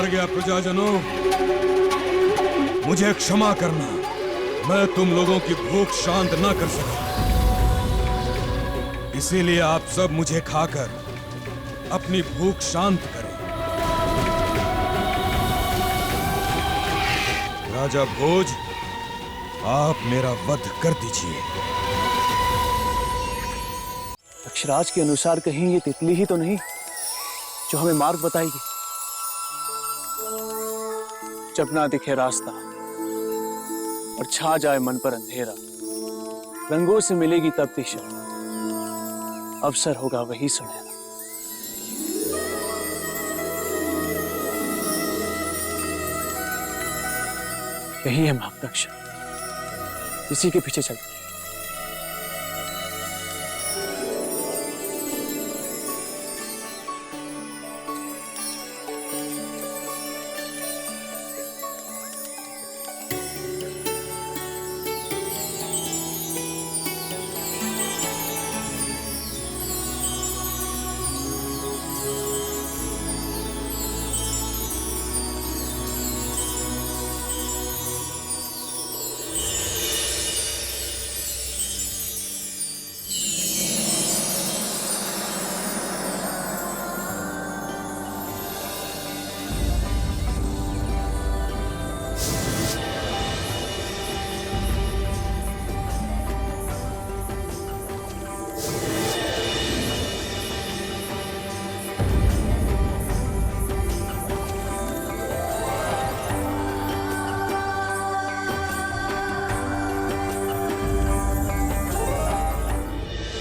गया प्रजाजनों, मुझे क्षमा करना। मैं तुम लोगों की भूख शांत न कर सका, इसीलिए आप सब मुझे खाकर अपनी भूख शांत करें। राजा भोज, आप मेरा वध कर दीजिए। अक्षराज के अनुसार कहीं ये तितली ही तो नहीं जो हमें मार्ग बताएगी। जब ना दिखे रास्ता और छा जाए मन पर अंधेरा, रंगों से मिलेगी तब दिशा, अवसर होगा वही सुनहरा। यही है महादक्ष, इसी के पीछे चलते।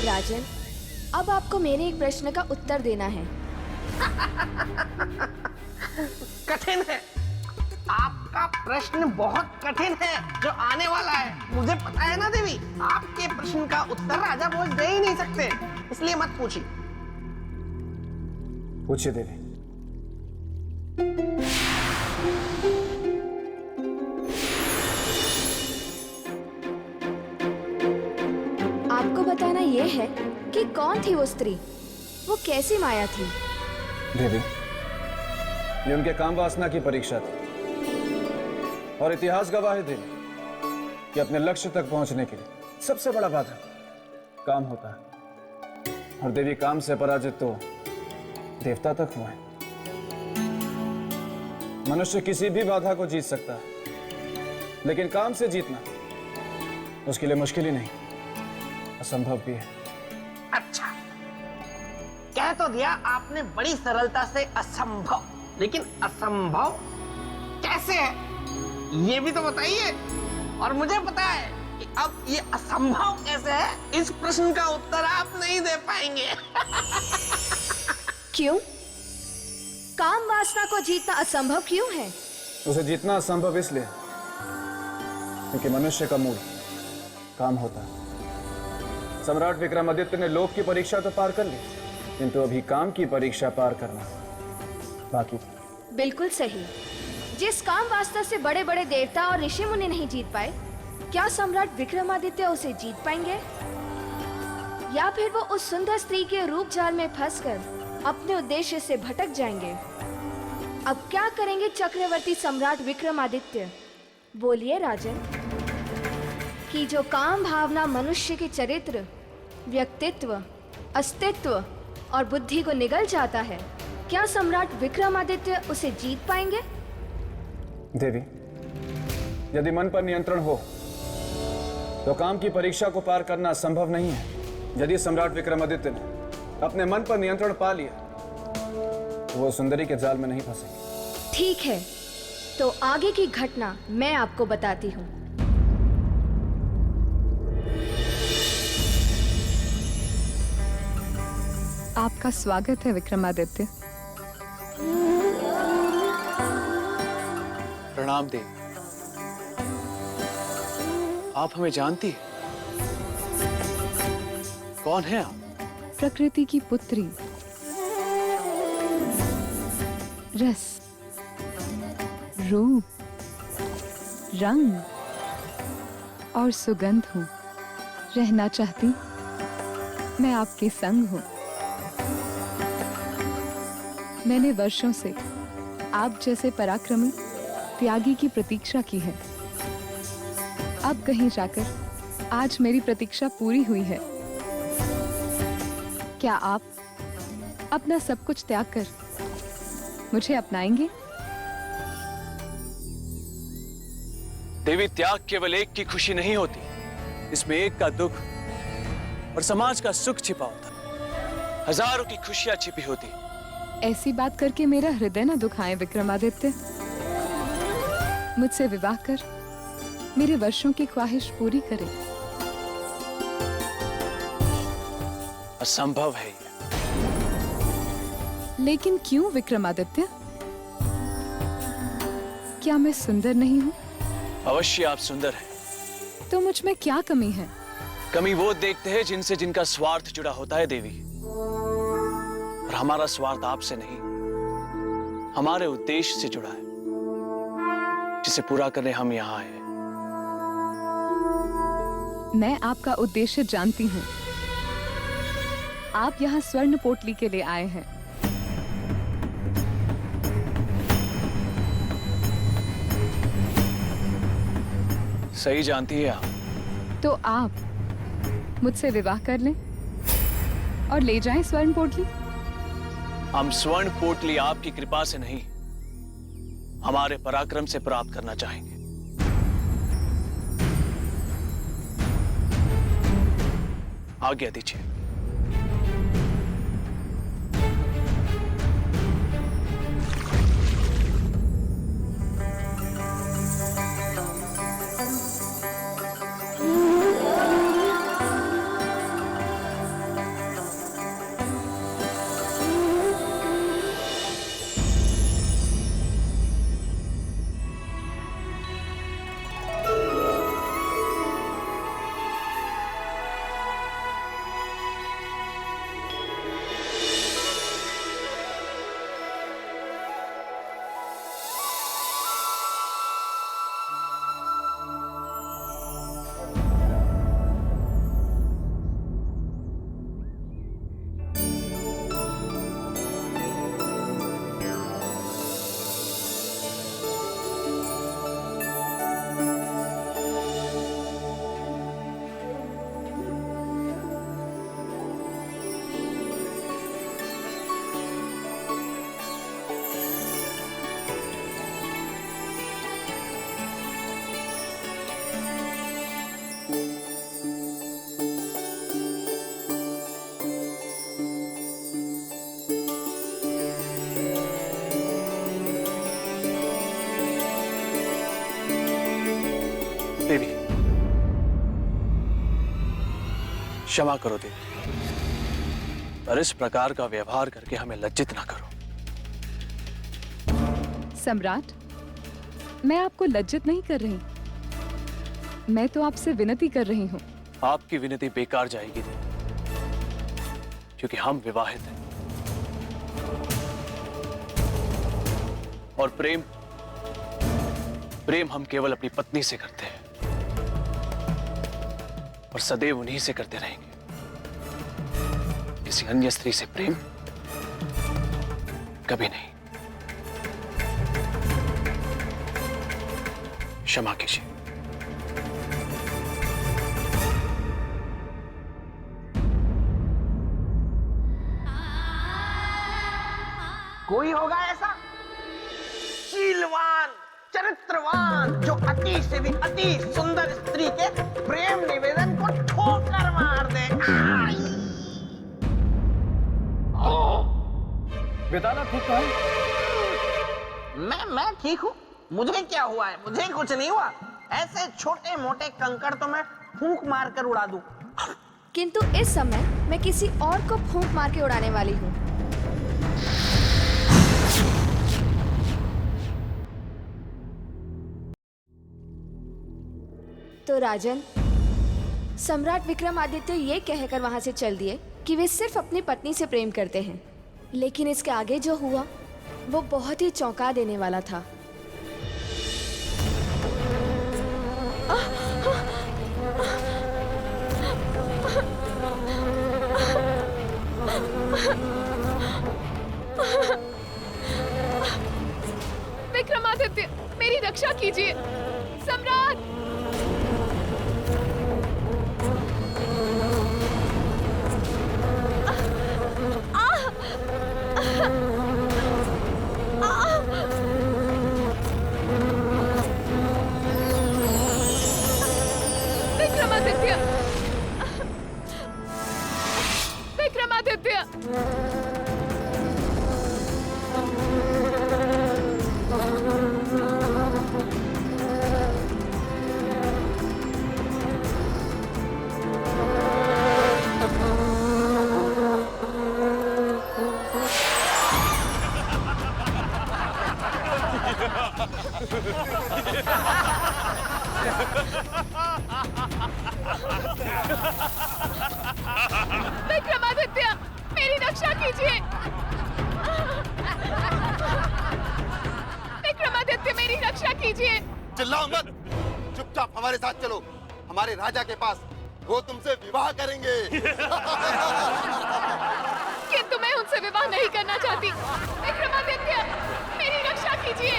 राजन, अब आपको मेरे एक प्रश्न का उत्तर देना है। कठिन है, आपका प्रश्न बहुत कठिन है जो आने वाला है। मुझे पता है ना देवी, आपके प्रश्न का उत्तर राजा भोज दे ही नहीं सकते, इसलिए मत पूछिए। पूछिए देवी। आपको बताना यह है कि कौन थी वो स्त्री, वो कैसी माया थी। देवी, ये उनके काम वासना की परीक्षा थी और इतिहास गवाह है देवी कि अपने लक्ष्य तक पहुंचने के लिए सबसे बड़ा बाधा काम होता है, और देवी काम से पराजित तो देवता तक हुए हैं। मनुष्य किसी भी बाधा को जीत सकता है, लेकिन काम से जीतना उसके लिए मुश्किल ही नहीं, असंभव भी है। अच्छा, कह तो दिया आपने बड़ी सरलता से असंभव, लेकिन असंभव कैसे है ये भी तो बताइए। और मुझे पता है कि अब ये असंभव कैसे है, इस प्रश्न का उत्तर आप नहीं दे पाएंगे। क्यों? काम वासना को जीतना असंभव क्यों है? उसे जीतना असंभव इसलिए क्योंकि मनुष्य का मूल काम होता है। सम्राट विक्रमादित्य ने लोक की परीक्षा तो पार कर ली, किंतु अभी काम की परीक्षा पार करना बाकी। बिल्कुल सही। जिस काम वासना से बड़े बड़े देवता और ऋषि मुनि नहीं जीत पाए, क्या सम्राट विक्रमादित्य उसे जीत पाएंगे? या फिर वो उस सुंदर स्त्री के रूप जाल में फंसकर अपने उद्देश्य से भटक जाएंगे? अब क्या करेंगे चक्रवर्ती सम्राट विक्रमादित्य? बोलिए राजन। कि जो काम भावना मनुष्य के चरित्र, व्यक्तित्व, अस्तित्व और बुद्धि को निगल जाता है, क्या सम्राट विक्रमादित्य उसे जीत पाएंगे? देवी, यदि मन पर नियंत्रण हो तो काम की परीक्षा को पार करना संभव नहीं है। यदि सम्राट विक्रमादित्य ने अपने मन पर नियंत्रण पा लिया तो वो सुंदरी के जाल में नहीं फंसेंगे। ठीक है, तो आगे की घटना मैं आपको बताती हूँ। आपका स्वागत है विक्रमादित्य। प्रणाम देवी। आप हमें जानती हैं? कौन है आप? प्रकृति की पुत्री, रस, रूप, रंग और सुगंध हूँ। रहना चाहती मैं आपके संग हूँ। मैंने वर्षों से आप जैसे पराक्रमी त्यागी की प्रतीक्षा की है। अब कहीं जाकर आज मेरी प्रतीक्षा पूरी हुई है। क्या आप अपना सब कुछ त्याग कर मुझे अपनाएंगे? देवी, त्याग केवल एक की खुशी नहीं होती, इसमें एक का दुख और समाज का सुख छिपा होता है। हजारों की खुशियां छिपी होती। ऐसी बात करके मेरा हृदय न दुखाए विक्रमादित्य। मुझसे विवाह कर मेरे वर्षों की ख्वाहिश पूरी करें। असंभव है ये। लेकिन क्यों विक्रमादित्य? क्या मैं सुंदर नहीं हूँ? अवश्य आप सुंदर हैं। तो मुझ में क्या कमी है? कमी वो देखते हैं जिनसे जिनका स्वार्थ जुड़ा होता है देवी। और हमारा स्वार्थ आपसे नहीं, हमारे उद्देश्य से जुड़ा है, जिसे पूरा करने हम यहाँ आए हैं। मैं आपका उद्देश्य जानती हूँ। आप यहाँ स्वर्ण पोटली के लिए आए हैं। सही जानती है आप। तो आप मुझसे विवाह कर लें और ले जाएं स्वर्ण पोटली। हम स्वर्ण पोटली आपकी कृपा से नहीं, हमारे पराक्रम से प्राप्त करना चाहेंगे। आज्ञा दीजिए। देवी, क्षमा करो देवी, पर इस प्रकार का व्यवहार करके हमें लज्जित ना करो। सम्राट, मैं आपको लज्जित नहीं कर रही। मैं तो आपसे विनती कर रही हूँ। आपकी विनती बेकार जाएगी देवी, क्योंकि हम विवाहित हैं और प्रेम हम केवल अपनी पत्नी से करते हैं और सदैव उन्हीं से करते रहेंगे। किसी अन्य स्त्री से प्रेम कभी नहीं। क्षमा कीजिए। कोई होगा ऐसा शीलवान, चरित्रवान, जो अति से भी अति सुंदर स्त्री के प्रेम निवेदन को ठोकर मार दे। बेताला ठीक तो है? मैं ठीक हूँ। मुझे क्या हुआ है? मुझे कुछ नहीं हुआ। ऐसे छोटे मोटे कंकड़ तो मैं फूंक मार कर उड़ा दूं। किंतु इस समय मैं किसी और को फूंक मार के उड़ाने वाली हूँ। तो राजन, सम्राट विक्रमादित्य ये कहकर वहां से चल दिए कि वे सिर्फ अपनी पत्नी से प्रेम करते हैं, लेकिन इसके आगे जो हुआ वो बहुत ही चौंका देने वाला था। रक्षा कीजिए सम्राट। विक्रमादित्य, विक्रमादित्य। विक्रमादित्य, मेरी रक्षा कीजिए। विक्रमादित्य, मेरी रक्षा कीजिए। चिल्लाओ मत, चुपचाप हमारे साथ चलो हमारे राजा के पास, वो तुमसे विवाह करेंगे। किंतु मैं उनसे विवाह नहीं करना चाहती। विक्रमादित्य, मेरी रक्षा कीजिए।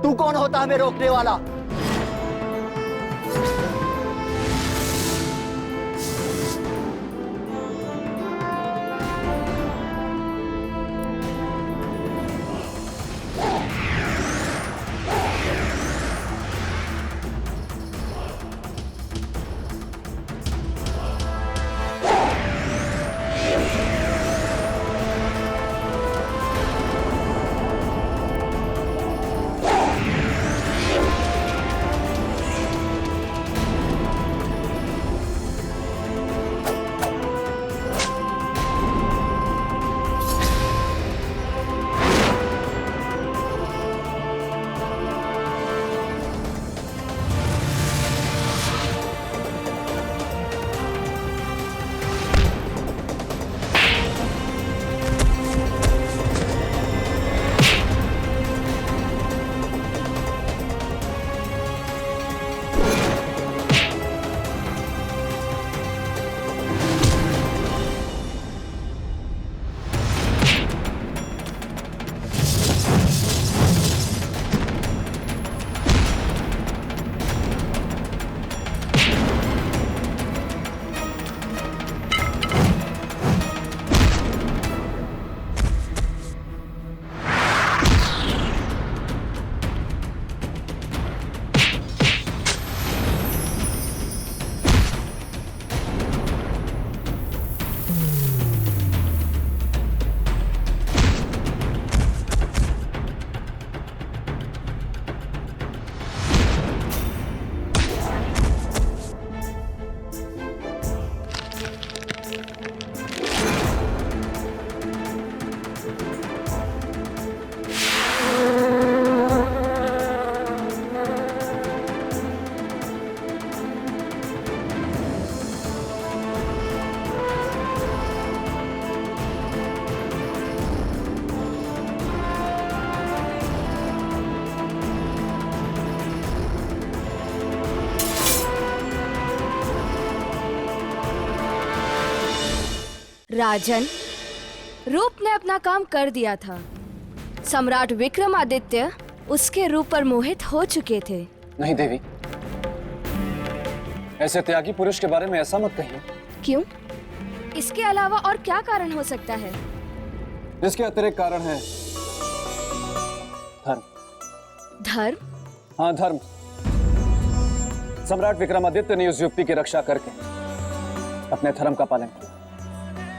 तू कौन होता है हमें रोकने वाला? राजन, रूप ने अपना काम कर दिया था। सम्राट विक्रमादित्य उसके रूप पर मोहित हो चुके थे। नहीं देवी, ऐसे त्यागी पुरुष के बारे में ऐसा मत कहिए। क्यों? इसके अलावा और क्या कारण हो सकता है? जिसके अतिरिक्त कारण है धर्म। धर्म? हाँ, धर्म। सम्राट विक्रमादित्य ने उस युवती की रक्षा करके अपने धर्म का पालन किया,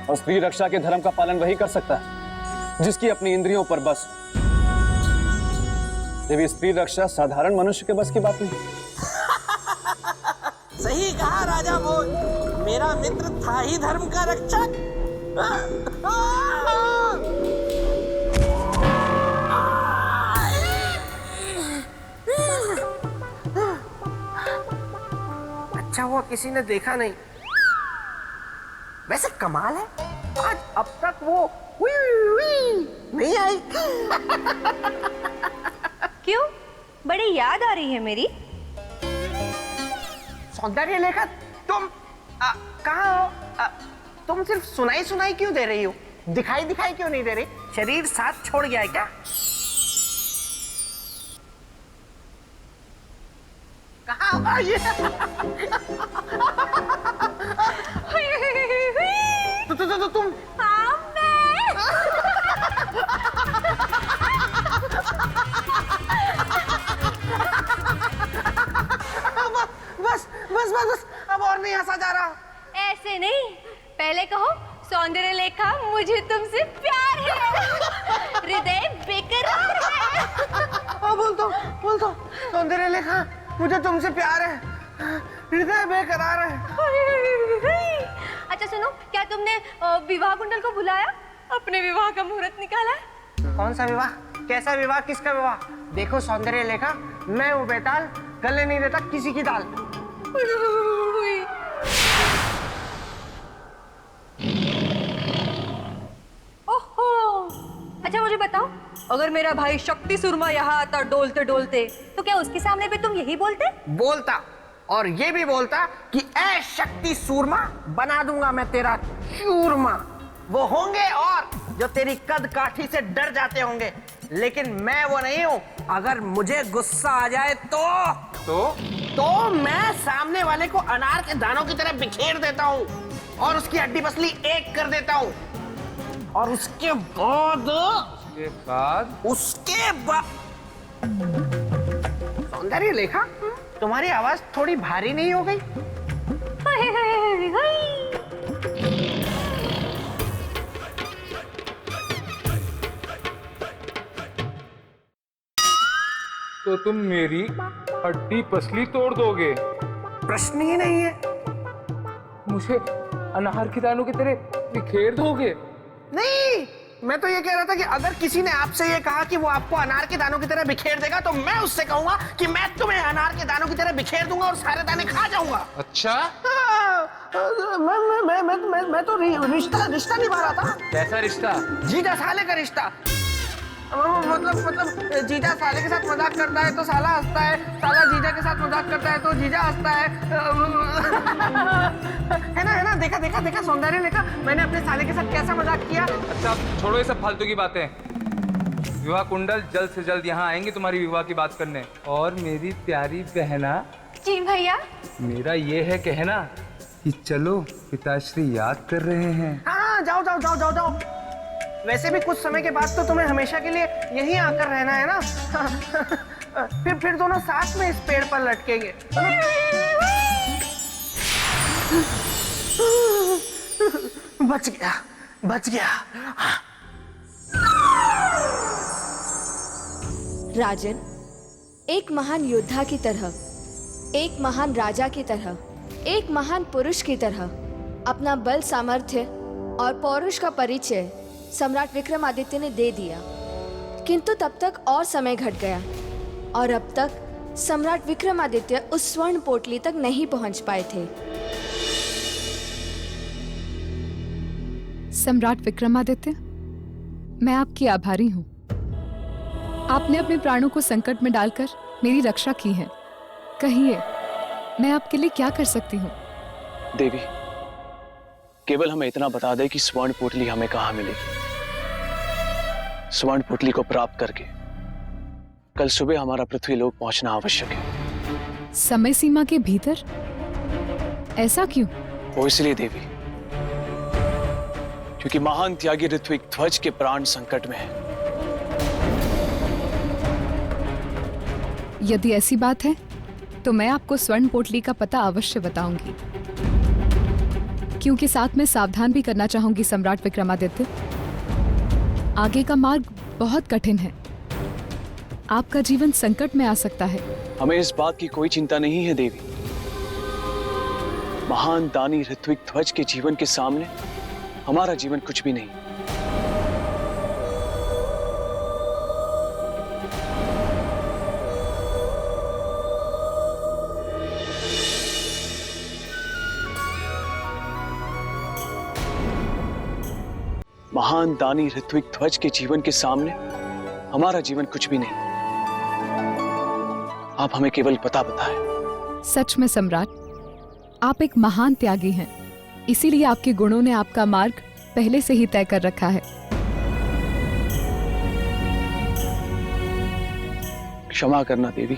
और स्त्री रक्षा के धर्म का पालन वही कर सकता है जिसकी अपनी इंद्रियों पर बस। देवी, स्त्री रक्षा साधारण मनुष्य के बस की बात नहीं। सही कहा राजा भोज, मेरा मित्र था ही धर्म का रक्षक। अच्छा हुआ किसी ने देखा नहीं। वैसे कमाल है, आज अब तक वो हुई नहीं आई। क्यों? बड़ी याद आ रही है मेरी। सौंदर्य लेखा तुम कहाँ हो? तुम सिर्फ सुनाई सुनाई क्यों दे रही हो? दिखाई दिखाई क्यों नहीं दे रही? शरीर साथ छोड़ गया है क्या? कहाँ हो ये? तो तुम बस अब और नहीं हंसा जा रहा। ऐसे नहीं, पहले कहो सौंदर्य लेखा मुझे तुमसे प्यार है, हृदय बेकरार है। बोल दो सौंदर्य लेखा मुझे तुमसे प्यार है, हृदय बेकरार है। अच्छा सुनो, क्या तुमने विवाह कुंडल को बुलाया? अपने विवाह का मुहूर्त निकाला? कौन सा विवाह? कैसा विवाह? किसका विवाह? देखो सौंदर्य लेखा, मैं वो बेताल गले नहीं देता किसी की दाल। ओहो, अच्छा मुझे बताओ, अगर मेरा भाई शक्ति सुरमा यहाँ आता डोलते डोलते, तो क्या उसके सामने भी तुम यही बोलते? बोलता, और ये भी बोलता कि ऐ शक्ति सूरमा, बना दूंगा मैं तेरा चूरमा। वो होंगे और जो तेरी कद काठी से डर जाते होंगे, लेकिन मैं वो नहीं हूं। अगर मुझे गुस्सा आ जाए तो मैं सामने वाले को अनार के दानों की तरह बिखेर देता हूं और उसकी हड्डी पसली एक कर देता हूं। और उसके बाद सौंदर्य लेखा, तुम्हारी आवाज थोड़ी भारी नहीं हो गई? तो तुम मेरी हड्डी पसली तोड़ दोगे? प्रश्न ही नहीं है। मुझे अनार के दानों की तरह बिखेर दोगे? नहीं, मैं तो ये कह रहा था कि अगर किसी ने आपसे ये कहा कि वो आपको अनार के दानों की तरह बिखेर देगा, तो मैं उससे कहूंगा कि मैं तुम्हें अनार के दानों की तरह बिखेर दूंगा और सारे दाने खा जाऊंगा। अच्छा, मैं तो रिश्ता निभा रहा था। कैसा रिश्ता? जीजा साले का रिश्ता। मतलब जीजा साले के साथ मजाक करता है तो साला हंसता है, साला जीजा के साथ मजाक करता है तो जीजा हंसता है। है ना? देखा सौंदर्य लेखा, मैंने अपने साले के साथ कैसा मजाक किया। अच्छा, छोड़ो ये सब फालतू की बातें। विवाह कुंडल जल्द से जल्द यहाँ आएंगे तुम्हारी विवाह की बात करने। और मेरी प्यारी बहना। जी भैया। मेरा ये है कहना कि चलो, पिताश्री याद कर रहे हैं। हाँ, जाओ। वैसे भी कुछ समय के बाद तो तुम्हें हमेशा के लिए यहीं आकर रहना है ना। फिर दोनों साथ में इस पेड़ पर लटकेंगे। बच गया। राजन, एक महान योद्धा की तरह, एक महान राजा की तरह, एक महान पुरुष की तरह अपना बल, सामर्थ्य और पौरुष का परिचय सम्राट विक्रमादित्य ने दे दिया। किंतु तब तक और समय घट गया और अब तक सम्राट विक्रमादित्य उस स्वर्ण पोटली तक नहीं पहुंच पाए थे। सम्राट विक्रमादित्य, मैं आपकी आभारी हूँ। आपने अपने प्राणों को संकट में डालकर मेरी रक्षा की है। कहिए, मैं आपके लिए क्या कर सकती हूँ? देवी, केवल हमें इतना बता दे कि स्वर्ण पोटली हमें कहाँ मिलेगी। स्वर्ण पोटली को प्राप्त करके कल सुबह हमारा पृथ्वीलोक पहुंचना आवश्यक है। समय सीमा के भीतर? ऐसा क्यों? वो इसलिए देवी, क्योंकि महान त्यागी ऋत्विक ध्वज के प्राण संकट में है। यदि ऐसी बात है तो मैं आपको स्वर्ण पोटली का पता अवश्य बताऊंगी, क्योंकि साथ में सावधान भी करना चाहूंगी सम्राट विक्रमादित्य। आगे का मार्ग बहुत कठिन है, आपका जीवन संकट में आ सकता है। हमें इस बात की कोई चिंता नहीं है देवी। महान दानी ऋत्विक ध्वज के जीवन के सामने हमारा जीवन कुछ भी नहीं। महान दानी ऋत्विक ध्वज के जीवन के सामने हमारा जीवन कुछ भी नहीं। आप हमें केवल पता बताएं। सच में सम्राट, आप एक महान त्यागी हैं। इसीलिए आपके गुणों ने आपका मार्ग पहले से ही तय कर रखा है। क्षमा करना देवी,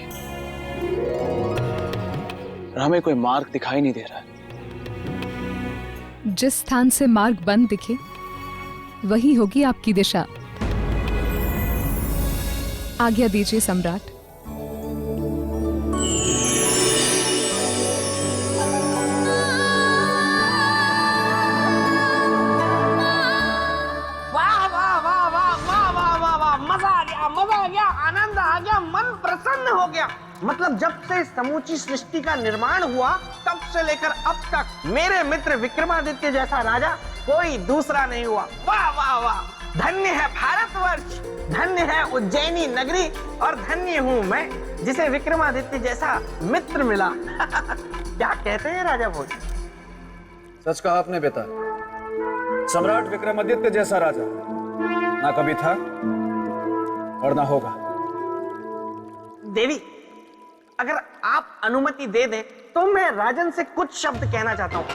हमें कोई मार्ग दिखाई नहीं दे रहा है। जिस स्थान से मार्ग बंद दिखे वही होगी आपकी दिशा। आज्ञा दीजिए सम्राट। वाह वाह वाह वाह वाह वाह वाह वाह, मजा आ गया, मजा आ गया, आनंद आ गया, मन प्रसन्न हो गया। मतलब जब से समूची सृष्टि का निर्माण हुआ तब से लेकर अब तक मेरे मित्र विक्रमादित्य जैसा राजा कोई दूसरा नहीं हुआ। वाह वाह वाह, धन्य है भारतवर्ष, धन्य है उज्जैनी नगरी और धन्य हूँ मैं जिसे विक्रमादित्य जैसा मित्र मिला। क्या कहते हैं राजा भोज? सच कहा आपने बेटा। सम्राट विक्रमादित्य जैसा राजा ना कभी था और ना होगा। देवी, अगर आप अनुमति दे दें तो मैं राजन से कुछ शब्द कहना चाहता हूँ।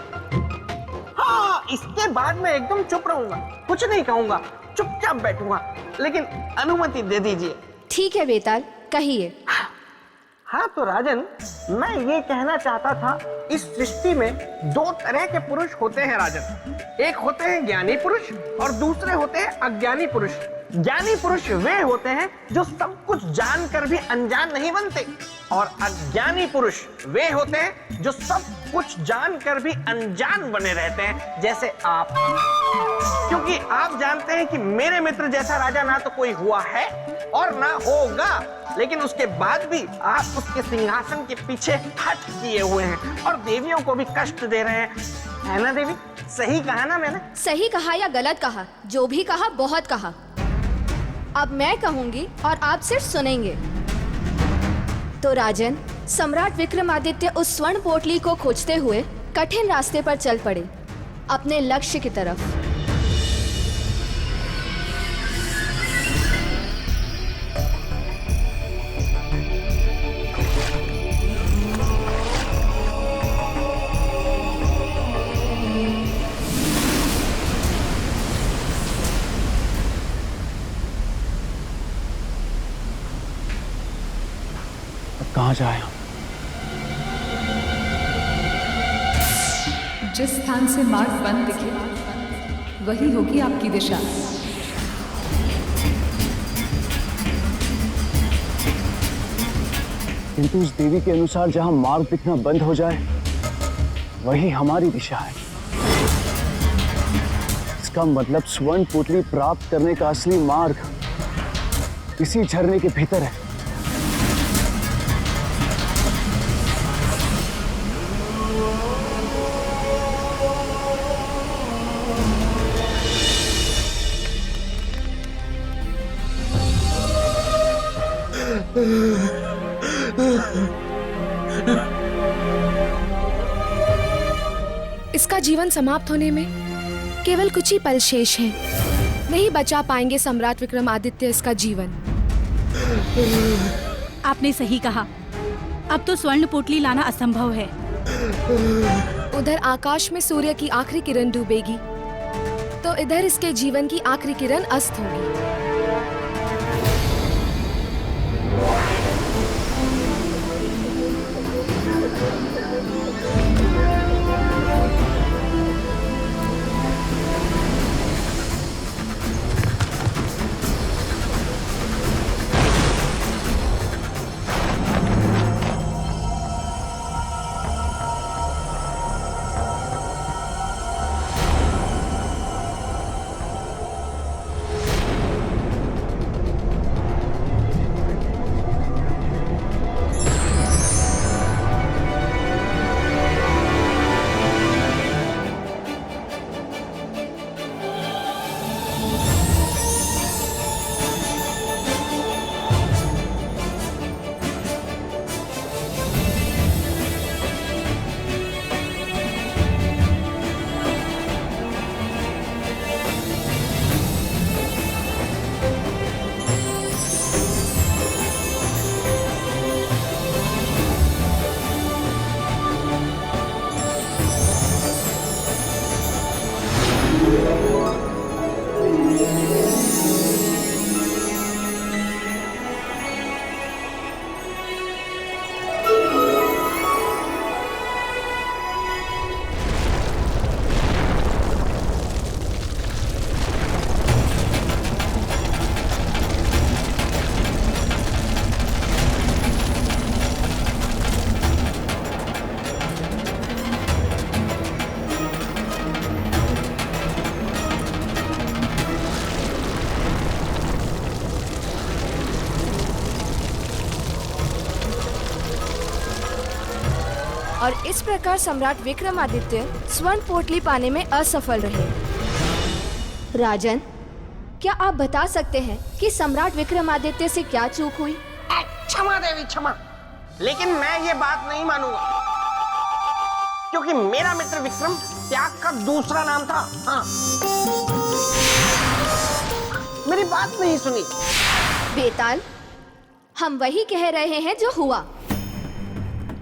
हाँ, इसके बाद मैं एकदम चुप रहूंगा, कुछ नहीं कहूंगा, चुपचाप बैठूंगा, लेकिन अनुमति दे दीजिए। ठीक है बेताल, कहिए। हाँ तो राजन, मैं ये कहना चाहता था, इस सृष्टि में दो तरह के पुरुष होते हैं राजन। एक होते हैं ज्ञानी पुरुष और दूसरे होते हैं अज्ञानी पुरुष। ज्ञानी पुरुष वे होते हैं जो सब कुछ जानकर भी अनजान नहीं बनते, और अज्ञानी पुरुष वे होते हैं जो सब कुछ जानकर भी अनजान बने रहते हैं, जैसे आप। क्योंकि आप जानते हैं कि मेरे मित्र जैसा राजा ना तो कोई हुआ है और ना होगा, लेकिन उसके बाद भी आप उसके सिंहासन के पीछे हट किए हुए हैं और देवियों को भी कष्ट दे रहे हैं, है ना देवी? सही कहा ना मैंने? सही कहा या गलत कहा, जो भी कहा बहुत कहा। अब मैं कहूंगी और आप सिर्फ सुनेंगे। तो राजन, सम्राट विक्रमादित्य उस स्वर्ण पोटली को खोजते हुए कठिन रास्ते पर चल पड़े, अपने लक्ष्य की तरफ। कहाँ जाए हम? जिस स्थान से मार्ग बंद दिखे वही होगी आपकी दिशा। किंतु उस देवी के अनुसार जहां मार्ग दिखना बंद हो जाए वही हमारी दिशा है। इसका मतलब स्वर्ण पोटली प्राप्त करने का असली मार्ग इसी झरने के भीतर है। इसका जीवन समाप्त होने में केवल कुछ ही पल शेष हैं। नहीं बचा पाएंगे सम्राट विक्रमादित्य इसका जीवन। आपने सही कहा, अब तो स्वर्ण पोटली लाना असंभव है। उधर आकाश में सूर्य की आखिरी किरण डूबेगी तो इधर इसके जीवन की आखिरी किरण अस्त होगी। और इस प्रकार सम्राट विक्रमादित्य स्वर्ण पोटली पाने में असफल रहे। राजन, क्या आप बता सकते हैं कि सम्राट विक्रमादित्य से क्या चूक हुई? क्षमा देवी क्षमा, लेकिन मैं ये बात नहीं मानूंगा, क्योंकि मेरा मित्र विक्रम त्याग का दूसरा नाम था। हाँ, मेरी बात नहीं सुनी। बेताल, हम वही कह रहे हैं जो हुआ,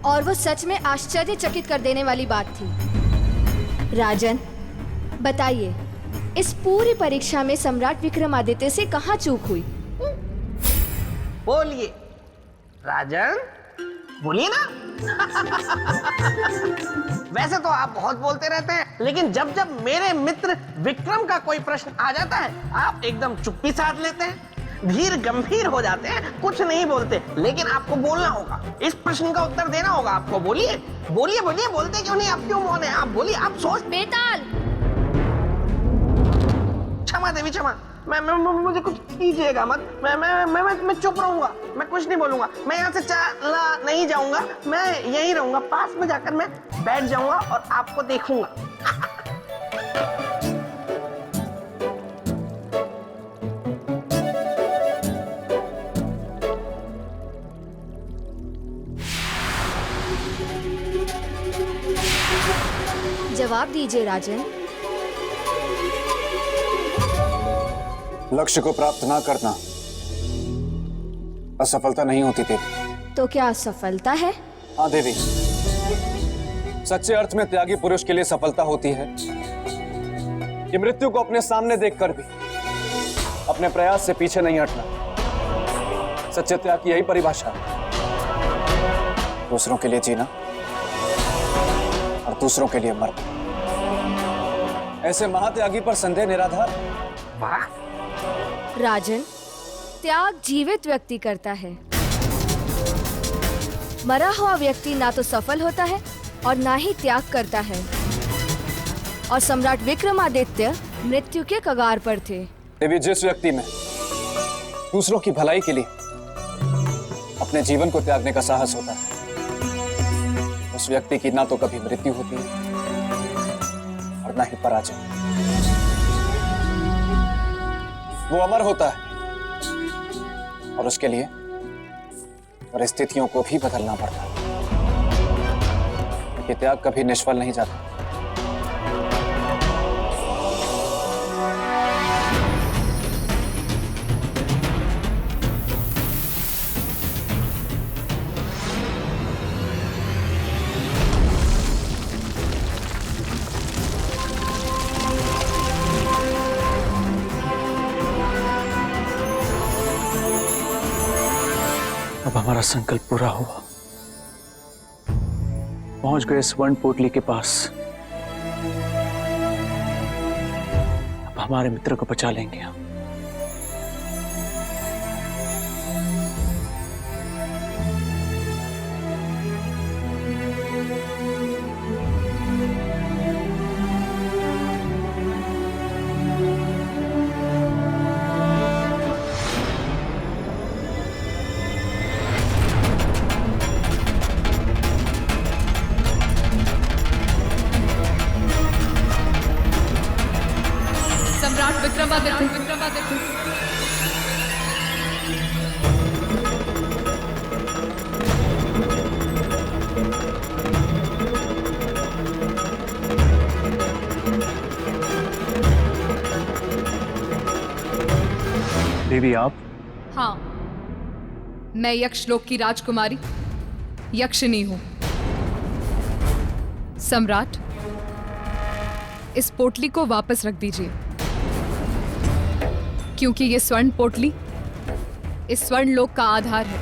और वो सच में आश्चर्यचकित कर देने वाली बात थी। राजन, बताइए, इस पूरी परीक्षा में सम्राट विक्रमादित्य से कहाँ चूक हुई? बोलिए राजन, बोलिए ना। वैसे तो आप बहुत बोलते रहते हैं, लेकिन जब जब मेरे मित्र विक्रम का कोई प्रश्न आ जाता है, आप एकदम चुप्पी साध लेते हैं, धीर गंभीर हो जाते हैं, कुछ नहीं बोलते। लेकिन आपको बोलना होगा, इस प्रश्न का उत्तर देना होगा आपको। बोलिए बोलिए बोलिए, बोलते क्यों नहीं? आप क्यों मौन हैं? आप बोलिए, आप सोच। बेताल, क्षमा देवी क्षमा, मुझे कुछ कीजिएगा मत। मैं चुप रहूंगा, मैं कुछ नहीं बोलूंगा, मैं यहाँ से चला नहीं जाऊंगा, मैं यहीं रहूंगा, पास में जाकर मैं बैठ जाऊंगा और आपको देखूंगा। जवाब दीजिए राजन। लक्ष्य को प्राप्त ना करना असफलता नहीं होती देवी। तो क्या असफलता है? हाँ देवी, सच्चे अर्थ में त्यागी पुरुष के लिए सफलता होती है कि मृत्यु को अपने सामने देखकर भी अपने प्रयास से पीछे नहीं हटना। सच्चे त्याग की यही परिभाषा है, दूसरों के लिए जीना और दूसरों के लिए मरना। ऐसे महात्यागी पर संदेह निराधार। वाह राजन, त्याग जीवित व्यक्ति करता है, मरा हुआ व्यक्ति ना तो सफल होता है और ना ही त्याग करता है। और सम्राट विक्रमादित्य मृत्यु के कगार पर थे। देवी, जिस व्यक्ति में दूसरों की भलाई के लिए अपने जीवन को त्यागने का साहस होता है, उस व्यक्ति की ना तो कभी मृत्यु होती है और ना ही पराजय। वो अमर होता है और उसके लिए परिस्थितियों को भी बदलना पड़ता है। ये त्याग कभी निष्फल नहीं जाता। अब हमारा संकल्प पूरा हुआ, पहुंच गए स्वर्ण पोटली के पास। अब हमारे मित्र को बचा लेंगे हम। देवी, आप? हाँ, मैं यक्षलोक की राजकुमारी यक्षिनी हूं। सम्राट, इस पोटली को वापस रख दीजिए, क्योंकि ये स्वर्ण पोटली इस स्वर्ण लोक का आधार है,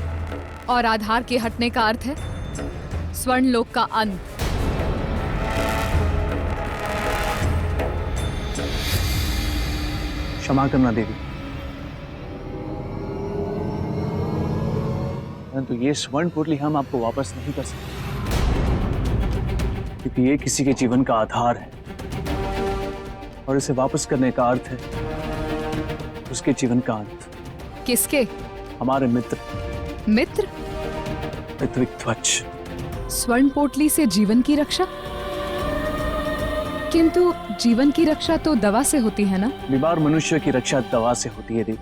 और आधार के हटने का अर्थ है स्वर्ण लोक का अंत। क्षमा करना देवी, परंतु ये स्वर्ण पोटली हम आपको वापस नहीं कर सकते, क्योंकि ये किसी के जीवन का आधार है, और इसे वापस करने का अर्थ है उसके जीवन का अंत। किसके? हमारे मित्र मित्र? ऋत्विक ध्वज। स्वर्ण पोटली से जीवन की रक्षा? किंतु जीवन की रक्षा तो दवा से होती है ना? बीमार मनुष्य की रक्षा दवा से होती है देवी,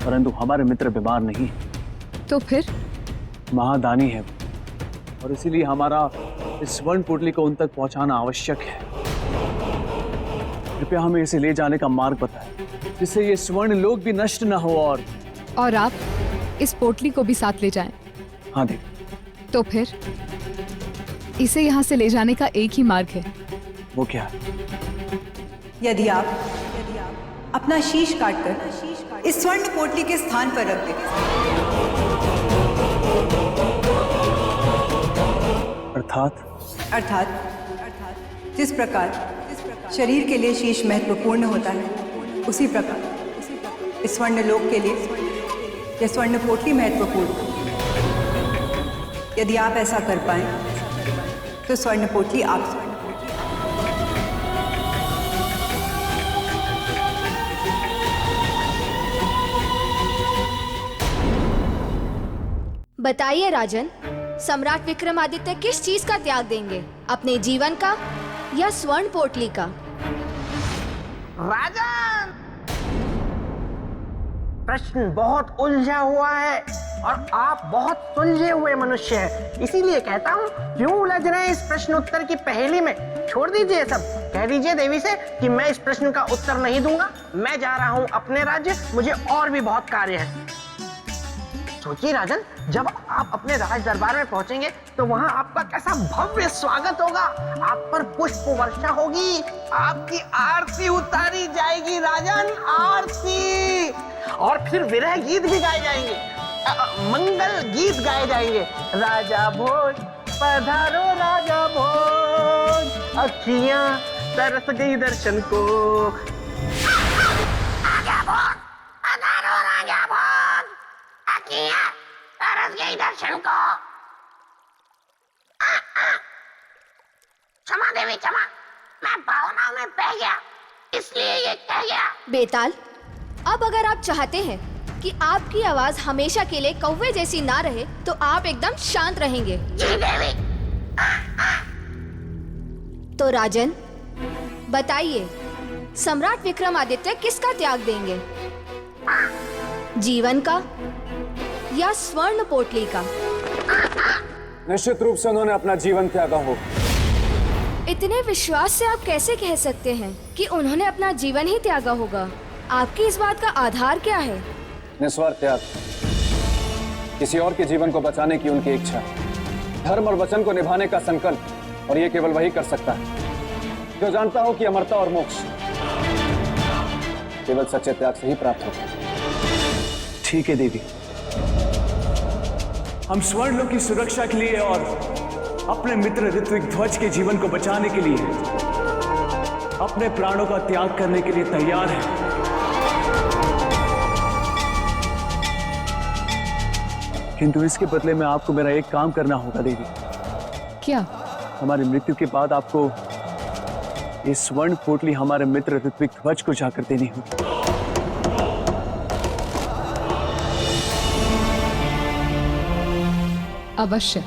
परंतु हमारे मित्र बीमार नहीं है। तो फिर? महादानी है और इसीलिए हमारा इस स्वर्ण पोटली को उन तक पहुंचाना आवश्यक है। कृपया हमें इसे ले जाने का मार्ग बताएं, जिससे ये स्वर्ण लोक भी नष्ट न हो। और आप इस पोटली को भी साथ ले जाएं। हाँ देवी। तो फिर इसे यहाँ से ले जाने का एक ही मार्ग है। वो क्या है? यदि आप अपना शीश काटकर इस स्वर्ण पोटली के स्थान पर रख दें। अर्थात जिस प्रकार शरीर के लिए शीश महत्वपूर्ण होता है, उसी प्रकार इस स्वर्ण लोक के लिए यह स्वर्ण पोटली महत्वपूर्ण है। यदि आप ऐसा कर पाए तो स्वर्ण पोटली आप बताइए राजन, सम्राट विक्रमादित्य किस चीज का त्याग देंगे? अपने जीवन का या स्वर्ण पोटली का? राजन, प्रश्न बहुत उलझा हुआ है और आप बहुत सुलझे हुए मनुष्य हैं। इसीलिए कहता हूँ, क्यों उलझ रहे हैं इस प्रश्न उत्तर की पहेली में? छोड़ दीजिए सब। कह दीजिए देवी से कि मैं इस प्रश्न का उत्तर नहीं दूंगा, मैं जा रहा हूँ अपने राज्य, मुझे और भी बहुत कार्य है। सोचिए राजन, जब आप अपने राज दरबार में पहुंचेंगे तो वहां आपका कैसा भव्य स्वागत होगा। आप पर पुष्प वर्षा होगी, आपकी आरती उतारी जाएगी राजन, आरती। और फिर विरह गीत भी गाए जाएंगे, मंगल गीत गाए जाएंगे। राजा भोज पधारो राजा भोज, अखियां तरस गई दर्शन को। राजा भोज पधारो राजा भोज, अखियां तरस गई दर्शन को। क्षमा देवी क्षमा, मैं भावनाओं में बह गया, इसलिए ये कह गया। बेताल, अब अगर आप चाहते हैं कि आपकी आवाज हमेशा के लिए कौवे जैसी ना रहे, तो आप एकदम शांत रहेंगे। जी देवी। तो राजन, बताइए, सम्राट विक्रमादित्य किसका त्याग देंगे? जीवन का या स्वर्ण पोटली का? निश्चित रूप से उन्होंने अपना जीवन त्यागा हो। इतने विश्वास से आप कैसे कह सकते हैं कि उन्होंने अपना जीवन ही त्यागा होगा? आपकी इस बात का आधार क्या है? निस्वार्थ त्याग, किसी और के जीवन को बचाने की उनकी इच्छा, धर्म और वचन को निभाने का संकल्प, और ये केवल वही कर सकता है जो जानता हो कि अमरता और मोक्ष केवल सच्चे त्याग से ही प्राप्त होगा। ठीक है देवी, हम स्वर्ण लोक की सुरक्षा के लिए और अपने मित्र ऋत्विक ध्वज के जीवन को बचाने के लिए अपने प्राणों का त्याग करने के लिए तैयार हैं। किंतु इसके बदले में आपको मेरा एक काम करना होगा देवी। क्या? हमारी मृत्यु के बाद आपको ये स्वर्ण पोटली हमारे मित्र ऋत्विक ध्वज को जाकर देनी होगी। अवश्य।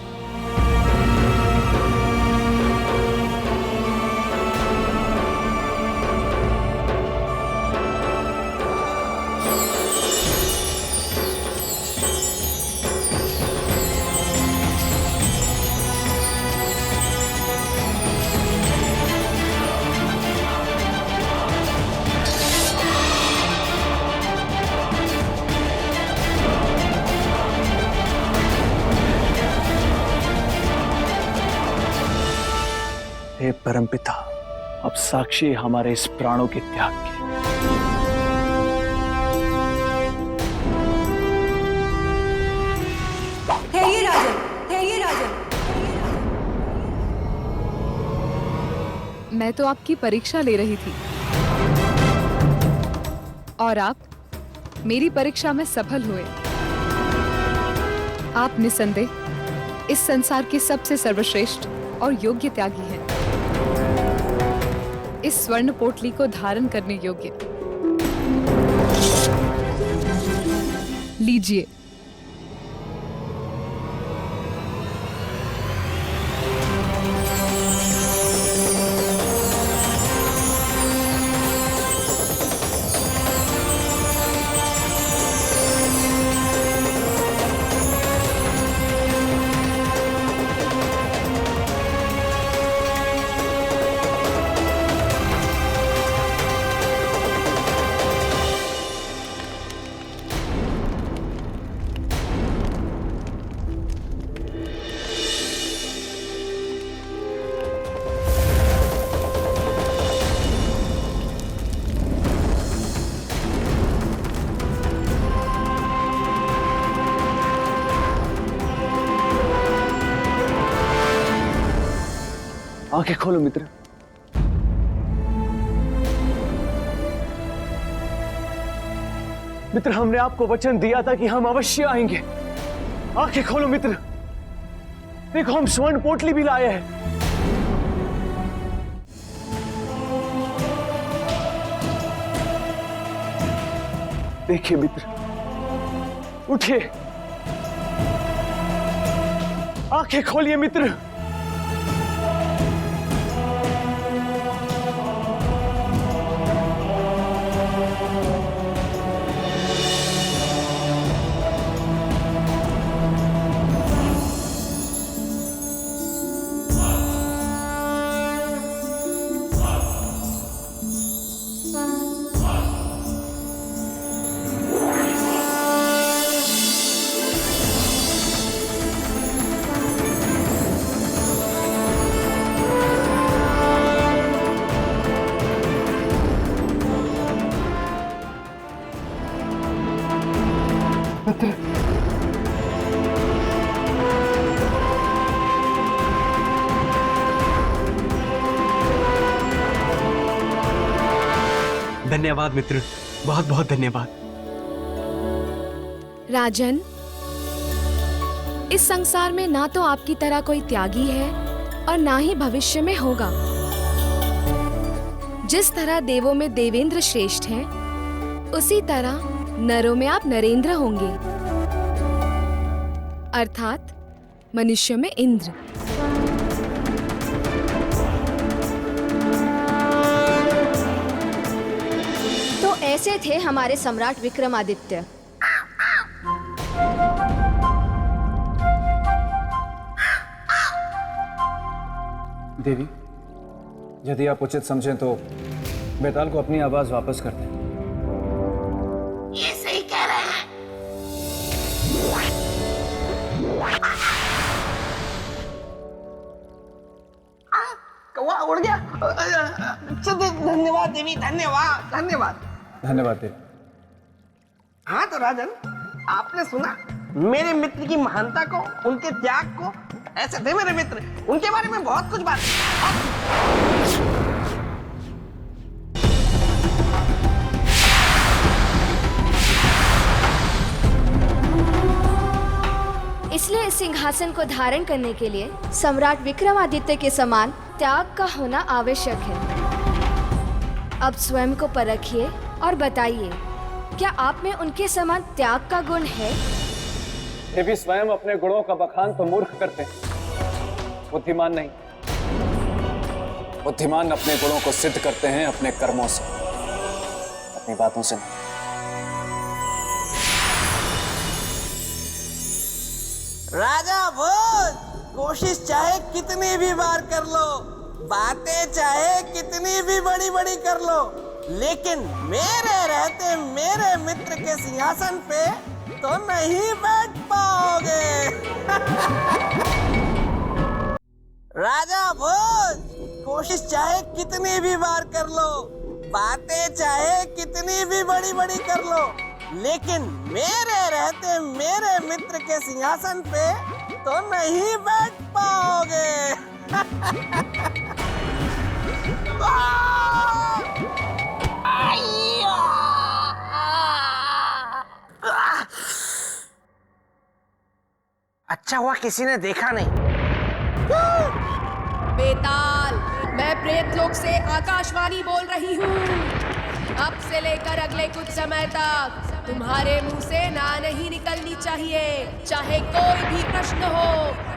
हे परमपिता, अब साक्षी है हमारे इस प्राणों के त्याग के। ठहरिए राजन, ठहरिए राजन। मैं तो आपकी परीक्षा ले रही थी और आप मेरी परीक्षा में सफल हुए। आप निसंदेह इस संसार के सबसे सर्वश्रेष्ठ और योग्य त्यागी हैं, इस स्वर्ण पोटली को धारण करने योग्य। लीजिए। आंखें खोलो मित्र। मित्र, हमने आपको वचन दिया था कि हम अवश्य आएंगे। आंखें खोलो मित्र। देखो, हम स्वर्ण पोटली भी लाए हैं। देखिए मित्र, उठिए, आंखें खोलिए मित्र। धन्यवाद मित्र, बहुत बहुत धन्यवाद। राजन, इस संसार में ना तो आपकी तरह कोई त्यागी है और ना ही भविष्य में होगा। जिस तरह देवों में देवेंद्र श्रेष्ठ हैं, उसी तरह नरों में आप नरेंद्र होंगे, अर्थात मनुष्य में इंद्र। तो ऐसे थे हमारे सम्राट विक्रमादित्य। देवी, यदि आप उचित समझें तो बेताल को अपनी आवाज वापस कर दें। ये सही कह रहे हैं। कौवा उड़ गया। धन्यवाद देवी, धन्यवाद धन्यवाद धन्यवाद देवी। हाँ तो राजन, आपने सुना मेरे मित्र की महानता को, उनके त्याग को। ऐसे थे मेरे मित्र, उनके बारे में बहुत कुछ बात। इसलिए इस सिंहासन को धारण करने के लिए सम्राट विक्रमादित्य के समान त्याग का होना आवश्यक है। अब स्वयं को परखिए और बताइए, क्या आप में उनके समान त्याग का गुण है? देवी, स्वयं अपने गुणों का बखान तो मूर्ख करते हैं, बुद्धिमान नहीं। बुद्धिमान अपने गुणों को सिद्ध करते हैं अपने कर्मों से, अपनी बातों से नहीं। राजा भोज, कोशिश चाहे कितनी भी बार कर लो, बातें चाहे कितनी भी बड़ी बड़ी कर लो, लेकिन मेरे रहते मेरे मित्र के सिंहासन पे तो नहीं बैठ पाओगे। राजा भोज, कोशिश चाहे कितनी भी बार कर लो, बातें चाहे कितनी भी बड़ी बड़ी कर लो, लेकिन मेरे रहते मेरे मित्र के सिंहासन पे तो नहीं बैठ पाओगे। अच्छा हुआ किसी ने देखा नहीं। बेताल, मैं प्रेतलोक से आकाशवाणी बोल रही हूँ। अब से लेकर अगले कुछ समय तक तुम्हारे मुंह से ना नहीं निकलनी चाहिए, चाहे कोई भी प्रश्न हो,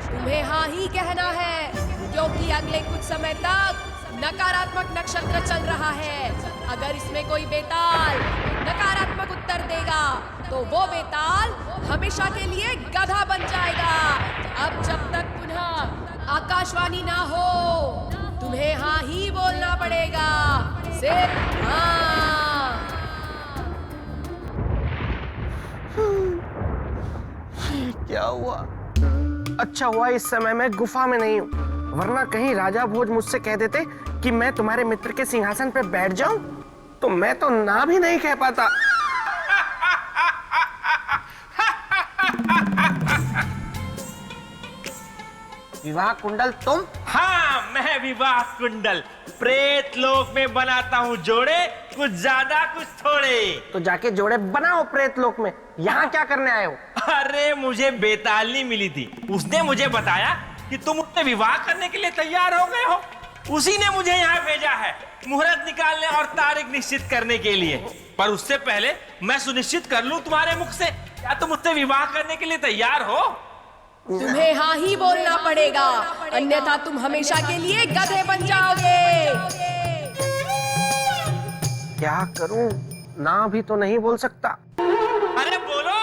तुम्हें हाँ ही कहना है, क्योंकि अगले कुछ समय तक नकारात्मक नक्षत्र चल रहा है। अगर इसमें कोई बेताल नकारात्मक उत्तर देगा तो वो बेताल हमेशा के लिए गधा बन जाएगा। अब जब तक पुनः आकाशवाणी ना हो, तुम्हें हाँ ही बोलना पड़ेगा, सिर्फ हाँ। क्या हुआ? अच्छा हुआ इस समय मैं गुफा में नहीं हूँ, वरना कहीं राजा भोज मुझसे कह देते कि मैं तुम्हारे मित्र के सिंहासन पे बैठ जाऊं, तो मैं तो ना भी नहीं कह पाता। विवाह कुंडल तुम? हाँ, मैं विवाह कुंडल प्रेत लोक में बनाता हूँ जोड़े, कुछ ज्यादा कुछ थोड़े। तो जाके जोड़े बनाओ प्रेत लोक में, यहाँ क्या करने आए हो? अरे मुझे बेतालनी मिली थी, उसने मुझे बताया कि तुम उससे विवाह करने के लिए तैयार हो गए हो। उसी ने मुझे यहाँ भेजा है मुहूर्त निकालने और तारीख निश्चित करने के लिए। पर उससे पहले मैं सुनिश्चित कर लूं तुम्हारे मुख से, क्या तुम मुझसे विवाह करने के लिए तैयार हो? तुम्हें हाँ ही बोलना पड़ेगा, अन्यथा तुम हमेशा के लिए गधे बन जाओगे। क्या करूं? ना भी तो नहीं बोल सकता। अरे बोलो।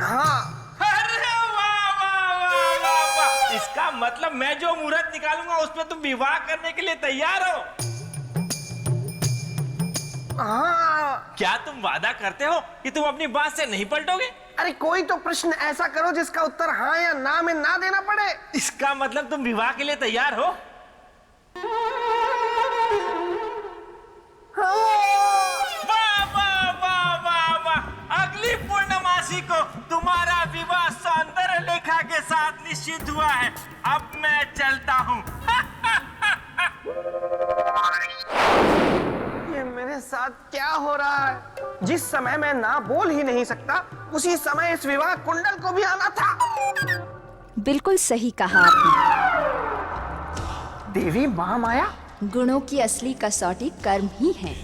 हाँ। अरे वाह वाह वाह वाह वाह, इसका मतलब मैं जो मुहूर्त निकालूंगा उसमें तुम विवाह करने के लिए तैयार हो? हाँ। क्या तुम वादा करते हो कि तुम अपनी बात से नहीं पलटोगे? अरे कोई तो प्रश्न ऐसा करो जिसका उत्तर हाँ या ना में ना देना पड़े। इसका मतलब तुम विवाह के लिए तैयार हो? वाह वाह वाह वाह वाह, अगली पूर्णमासी को तुम्हारा विवाह सौंदर्य लेखा के साथ निश्चित हुआ है। अब मैं चलता हूँ। ये मेरे साथ क्या हो रहा है? जिस समय मैं ना बोल ही नहीं सकता, उसी समय इस विवाह कुंडल को भी आना था। बिल्कुल सही कहा आपने। देवी महामाया, गुणों की असली कसौटी कर्म ही है।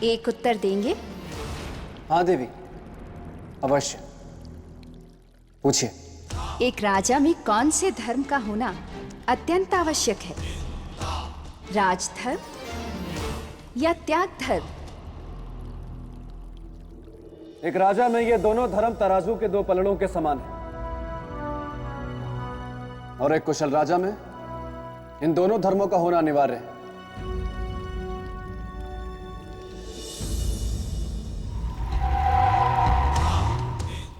एक उत्तर देंगे? हाँ देवी, अवश्य पूछिए। एक राजा में कौन से धर्म का होना अत्यंत आवश्यक है? राजधर्म या त्याग धर्म? एक राजा में ये दोनों धर्म तराजू के दो पलड़ों के समान है, और एक कुशल राजा में इन दोनों धर्मों का होना अनिवार्य है।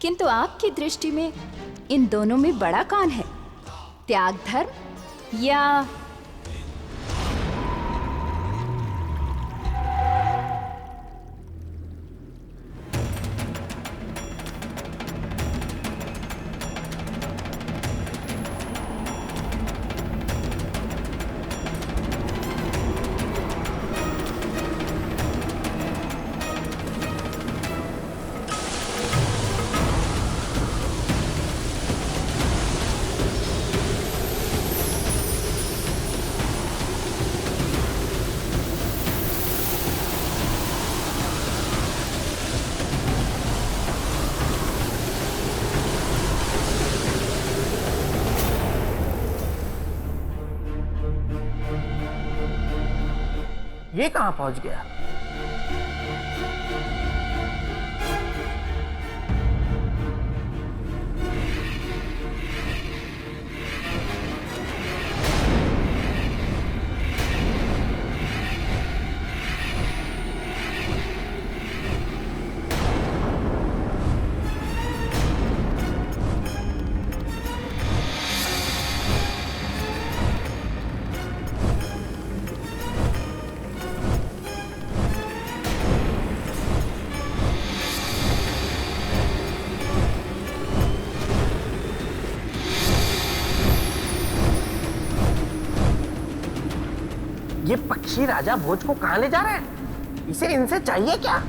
किंतु आपकी दृष्टि में इन दोनों में बड़ा कौन है? त्याग धर्म या ये कहां पहुंच गया? ये पक्षी राजा भोज को कहां ले जा रहे हैं? इसे इनसे चाहिए क्या?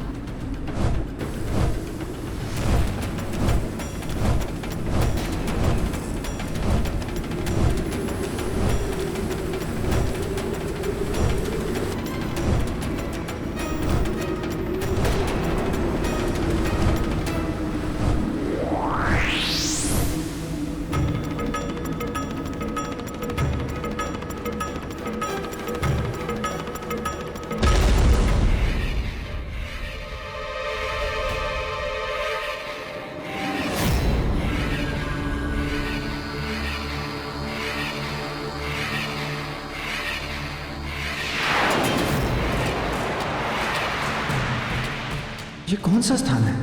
ये कौन सा स्थान है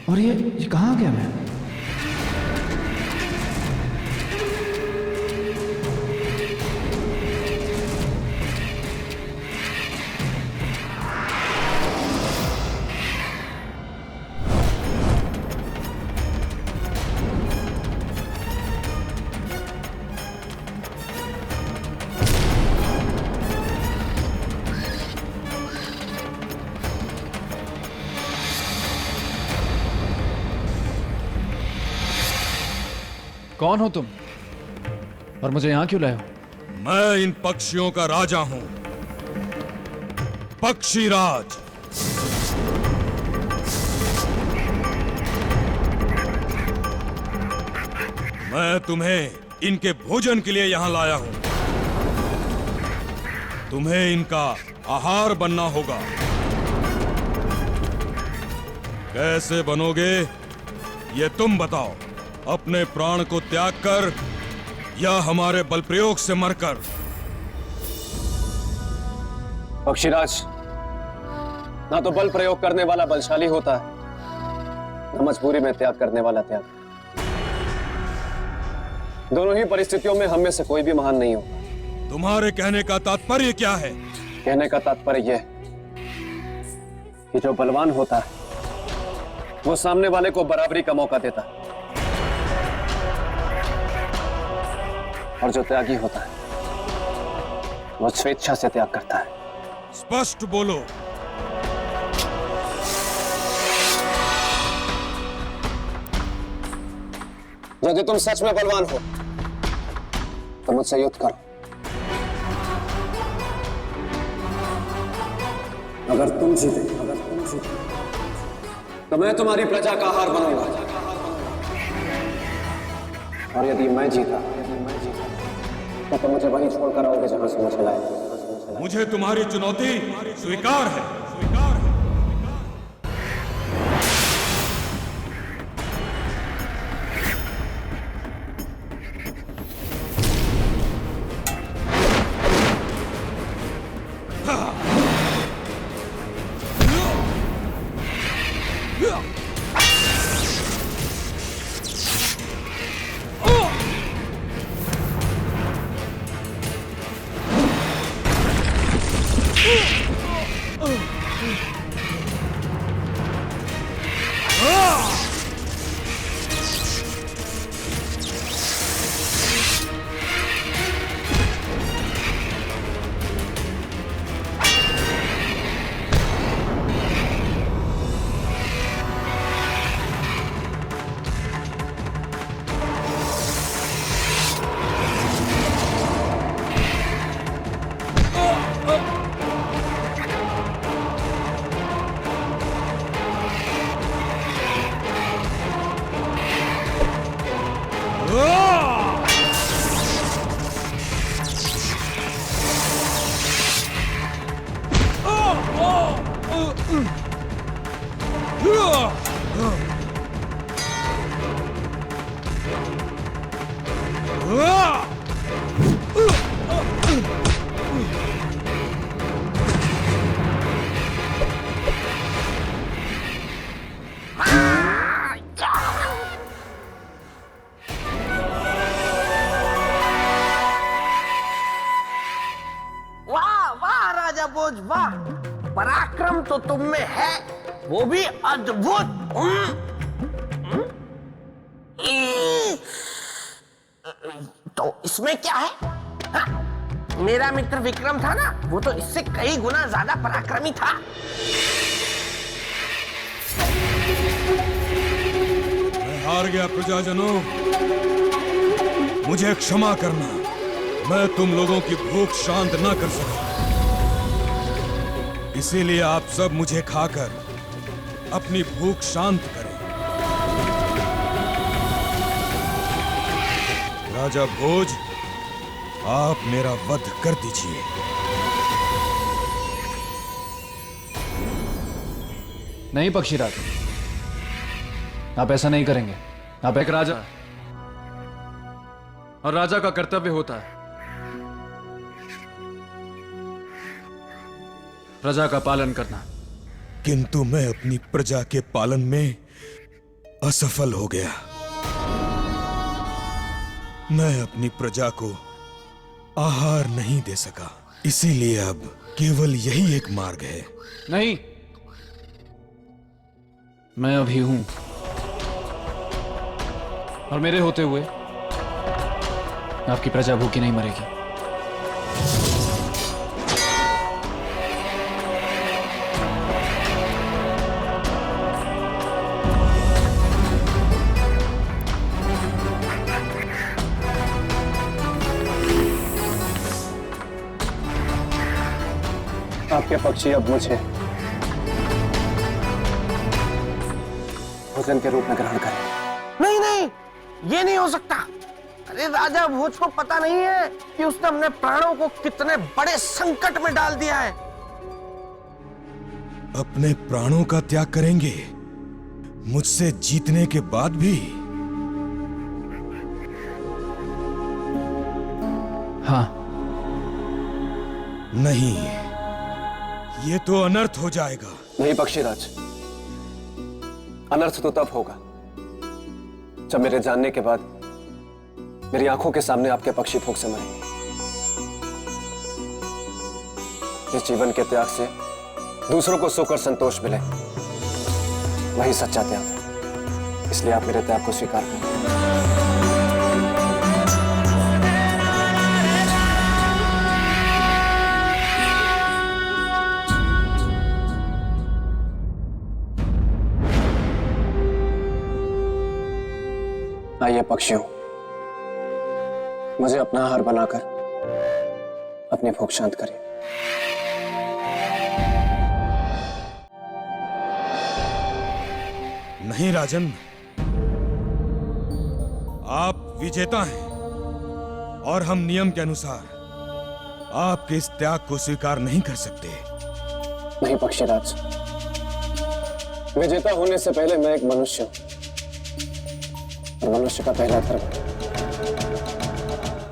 और ये कहाँ आ गया मैं? कौन हो तुम और मुझे यहाँ क्यों लाए हो? मैं इन पक्षियों का राजा हूं, पक्षीराज। मैं तुम्हें इनके भोजन के लिए यहां लाया हूं। तुम्हें इनका आहार बनना होगा। कैसे बनोगे ये तुम बताओ, अपने प्राण को त्याग कर या हमारे बल प्रयोग से मरकर? पक्षीराज, ना तो बल प्रयोग करने वाला बलशाली होता है, न मजबूरी में त्याग करने वाला त्याग। दोनों ही परिस्थितियों में हम में से कोई भी महान नहीं होगा। तुम्हारे कहने का तात्पर्य क्या है? कहने का तात्पर्य यह कि जो बलवान होता है वो सामने वाले को बराबरी का मौका देता है, और जो त्यागी होता है वो स्वेच्छा से त्याग करता है। स्पष्ट बोलो। यदि तुम सच में बलवान हो तो मुझसे युद्ध करो। अगर तुम जीते तो मैं तुम्हारी प्रजा का आहार बनूंगा, और यदि मैं जीता तो तुम मुझे वहीं छोड़कर आओगे जहां से मुझे लाए। मुझे तुम्हारी चुनौती स्वीकार है। वाह, पराक्रम तो तुम में है, वो भी अद्भुत। तो इसमें क्या है? हाँ, मेरा मित्र विक्रम था ना, वो तो इससे कई गुना ज्यादा पराक्रमी था। मैं हार गया प्रजाजनों, मुझे क्षमा करना। मैं तुम लोगों की भूख शांत न कर सका, इसीलिए आप सब मुझे खाकर अपनी भूख शांत करें। राजा भोज, आप मेरा वध कर दीजिए। नहीं पक्षीराज, आप ऐसा नहीं करेंगे। आप एक राजा, और राजा का कर्तव्य होता है प्रजा का पालन करना। किंतु मैं अपनी प्रजा के पालन में असफल हो गया। मैं अपनी प्रजा को आहार नहीं दे सका, इसीलिए अब केवल यही एक मार्ग है। नहीं, मैं अभी हूं, और मेरे होते हुए आपकी प्रजा भूखी नहीं मरेगी। आपके पक्षी अब मुझे भोजन के रूप में ग्रहण करें। नहीं नहीं, ये नहीं हो सकता। अरे राजा भोज को पता नहीं है कि उसने अपने प्राणों को कितने बड़े संकट में डाल दिया है। अपने प्राणों का त्याग करेंगे मुझसे जीतने के बाद भी? हाँ। नहीं, ये तो अनर्थ हो जाएगा। नहीं पक्षीराज, अनर्थ तो तब होगा जब मेरे जानने के बाद मेरी आंखों के सामने आपके पक्षी भूख से मरेंगे। इस जीवन के त्याग से दूसरों को सुख और संतोष मिले, वही सच्चा त्याग है। इसलिए आप मेरे त्याग को स्वीकार करें। आइए पक्षियों, मुझे अपना आहार बनाकर अपनी भूख शांत करिए। नहीं राजन, आप विजेता हैं और हम नियम के अनुसार आपके इस त्याग को स्वीकार नहीं कर सकते। नहीं पक्षीराज, विजेता होने से पहले मैं एक मनुष्य हूं, और मनुष्य का पहला धर्म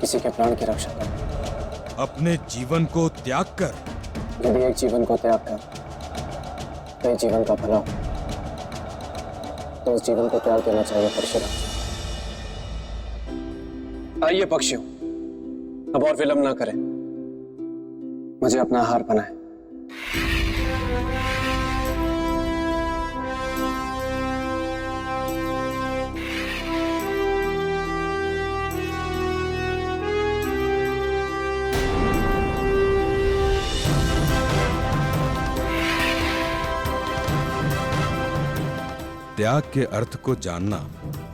किसी के प्राण की रक्षा करना। अपने जीवन को त्याग कर? यदि एक जीवन को त्याग कर कई जीवन का भला हो, तो उस जीवन को त्याग देना चाहिए पक्षीराज। आइए पक्षियों, अब और विलंब ना करें, मुझे अपना आहार बनाएं। त्याग के अर्थ को जानना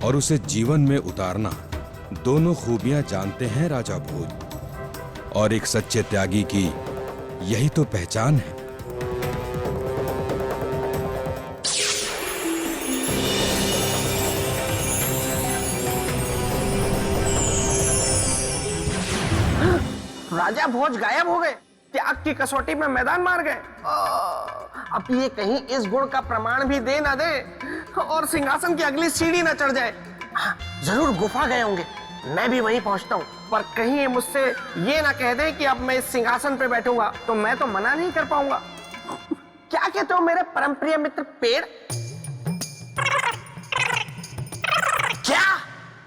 और उसे जीवन में उतारना दोनों खूबियां जानते हैं राजा भोज, और एक सच्चे त्यागी की यही तो पहचान है। राजा भोज गायब हो गए, त्याग की कसौटी में मैदान मार गए। अब ये कहीं इस गुण का प्रमाण भी दे ना दे और सिंहासन की अगली सीढ़ी ना चढ़ जाए। जरूर गुफा गए होंगे, मैं भी वहीं पहुंचता हूँ, पर कहीं ये मुझसे ये ना कह दे कि अब मैं इस सिंहासन पे बैठूंगा, तो मैं तो मना नहीं कर पाऊंगा। क्या कहते हो मेरे परम प्रिय मित्र पेड़? क्या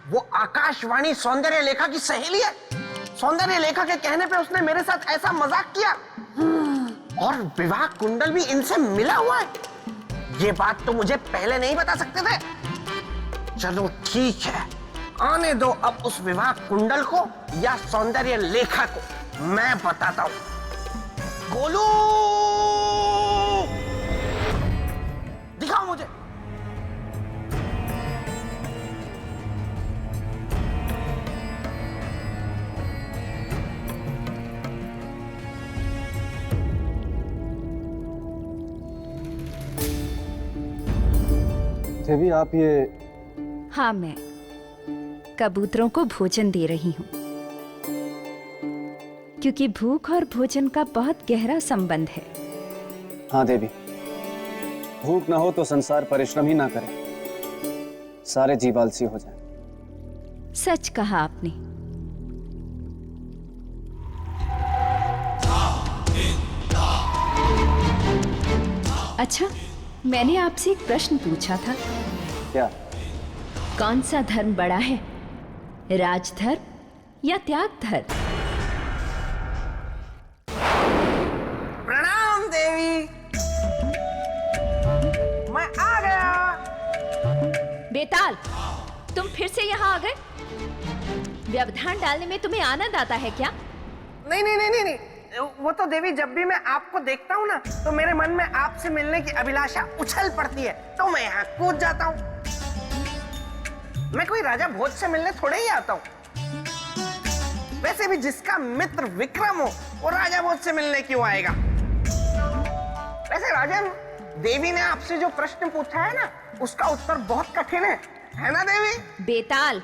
वो आकाशवाणी सौंदर्य लेखा की सहेली है? सौंदर्य लेखा के कहने पे उसने मेरे साथ ऐसा मजाक किया, और विवाह कुंडल भी इनसे मिला हुआ है। ये बात तो मुझे पहले नहीं बता सकते थे। चलो ठीक है, आने दो अब उस विवाह कुंडल को या सौंदर्य लेखा को, मैं बताता हूं। गोलू, दिखाओ मुझे। देवी आप ये? हाँ, मैं कबूतरों को भोजन दे रही हूँ, क्योंकि भूख और भोजन का बहुत गहरा संबंध है। हाँ देवी, भूख ना हो तो संसार परिश्रम ही ना करे, सारे जीव आलसी हो जाए। सच कहा आपने। अच्छा, मैंने आपसे एक प्रश्न पूछा था। क्या? कौन सा धर्म बड़ा है, राजधर्म या त्याग धर्म? प्रणाम देवी, मैं आ गया। बेताल, तुम फिर से यहाँ आ गए? व्यवधान डालने में तुम्हें आनंद आता है क्या? नहीं नहीं नहीं नहीं नहीं, वो तो देवी जब भी मैं आपको देखता हूँ ना, तो मेरे मन में आपसे मिलने की अभिलाषा उछल पड़ती है, तो मैं यहाँ कूद जाता हूँ। मैं कोई राजा भोज से मिलने थोड़े ही आता हूँ। वैसे भी जिसका मित्र विक्रम हो, वो राजा भोज से मिलने क्यों आएगा? वैसे राजन, देवी ने आपसे जो प्रश्न पूछा है ना, उसका उत्तर बहुत कठिन है ना देवी? बेताल,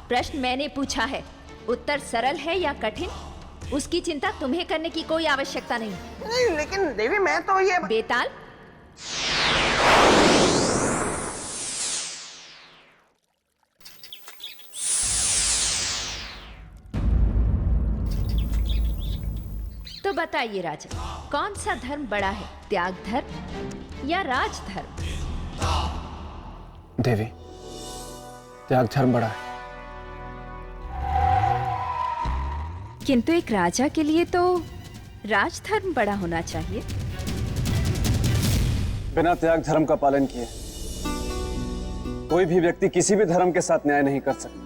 प्रश्न मैंने पूछा है, उत्तर सरल है या कठिन, उसकी चिंता तुम्हें करने की कोई आवश्यकता नहीं। नहीं, लेकिन देवी मैं तो ये बेताल, तो बताइए राजन, कौन सा धर्म बड़ा है, त्याग धर्म या राज धर्म? देवी, त्याग धर्म बड़ा है। किंतु एक राजा के लिए तो राज धर्म बड़ा होना चाहिए। बिना त्याग धर्म का पालन किए कोई भी व्यक्ति किसी भी धर्म के साथ न्याय नहीं कर सकता,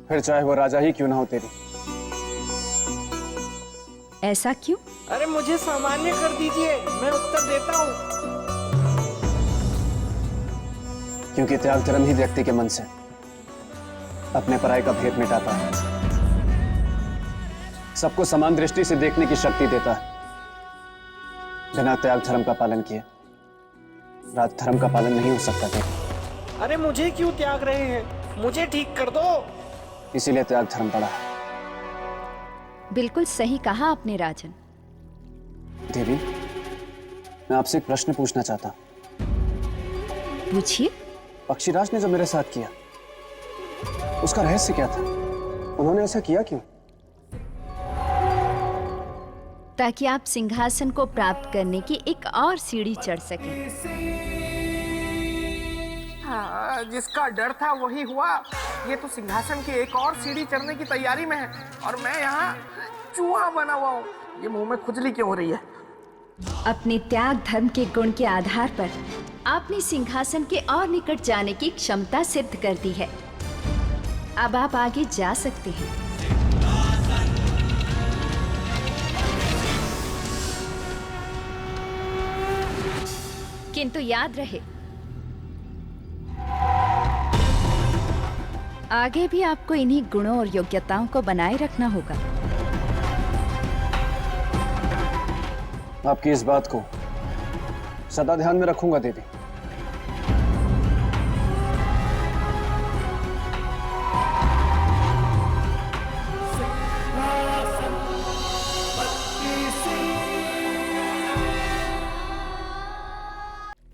फिर चाहे वो राजा ही क्यों ना हो। तेरी ऐसा क्यों? अरे मुझे सामान्य कर दीजिए, मैं उत्तर देता हूँ। क्योंकि त्याग धर्म ही व्यक्ति के मन से अपने पराये का भेद मिटाता है, सबको समान दृष्टि से देखने की शक्ति देता है। बिना त्याग धर्म का पालन किए राज धर्म का पालन नहीं हो सकता। देवी, अरे मुझे क्यों त्याग रहे हैं, मुझे ठीक कर दो। इसीलिए त्याग धर्म बड़ा है। बिल्कुल सही कहा आपने राजन। देवी, मैं आपसे एक प्रश्न पूछना चाहता। पूछिए। पक्षीराज ने जो मेरे साथ किया, उसका रहस्य क्या था? उन्होंने ऐसा किया क्यों? ताकि आप सिंहासन को प्राप्त करने की एक और सीढ़ी चढ़ सकें। हाँ, जिसका डर था वही हुआ। ये तो सिंहासन की एक और सीढ़ी चढ़ने की तैयारी में है और मैं यहाँ चूहा बना हुआ हूँ। ये मुंह में खुजली क्यों हो रही है? अपने त्याग धर्म के गुण के आधार पर आपने सिंहासन के और निकट जाने की क्षमता सिद्ध कर दी है। अब आप आगे जा सकते हैं। किंतु याद रहे, आगे भी आपको इन्हीं गुणों और योग्यताओं को बनाए रखना होगा। आपकी इस बात को सदा ध्यान में रखूंगा देवी।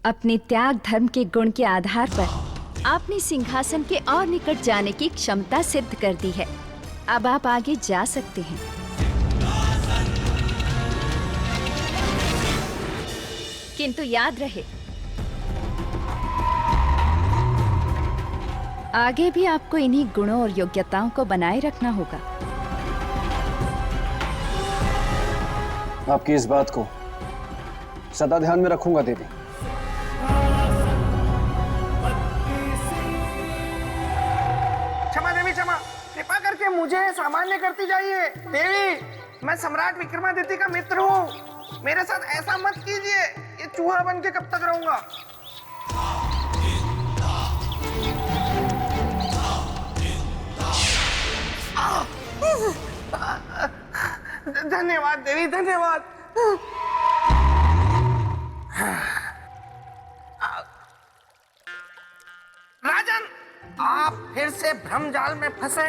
अपने त्याग धर्म के गुण के आधार पर आपने सिंहासन के और निकट जाने की क्षमता सिद्ध कर दी है। अब आप आगे जा सकते हैं। किंतु याद रहे, आगे भी आपको इन्हीं गुणों और योग्यताओं को बनाए रखना होगा। आपकी इस बात को सदा ध्यान में रखूंगा देवी। क्षमा देवी, क्षमा, कृपा करके मुझे सामान्य करती जाइए। देवी, मैं सम्राट विक्रमादित्य का मित्र हूँ, मेरे साथ ऐसा मत कीजिए। ये चूहा बन के कब तक रहूंगा? धन्यवाद देवी, धन्यवाद। राजन, आप फिर से भ्रमजाल में फंसे।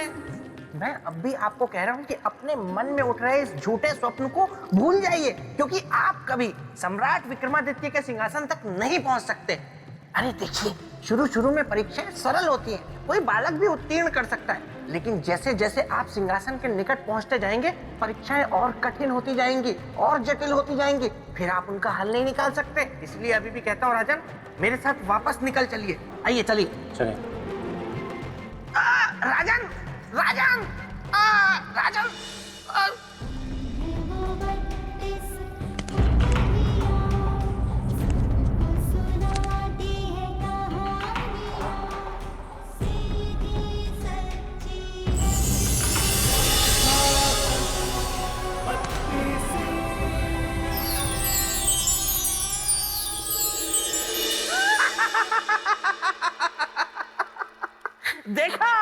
मैं अब भी आपको कह रहा हूं कि अपने मन में उठ रहे इस झूठे स्वप्न को भूल जाइए, क्योंकि आप कभी सम्राट विक्रमादित्य के सिंहासन तक नहीं पहुंच सकते। अरे देखिए, शुरू में परीक्षाएं सरल होती हैं, कोई बालक भी उत्तीर्ण कर सकता है, लेकिन जैसे जैसे आप सिंहासन के निकट पहुंचते जाएंगे, परीक्षाएं और कठिन होती जाएंगी और जटिल होती जाएंगी, फिर आप उनका हल नहीं निकाल सकते। इसलिए अभी भी कहता हूँ राजन, मेरे साथ वापस निकल चलिए। आइए, चलिए चलिए। राजन, राजन, राजन, देखा,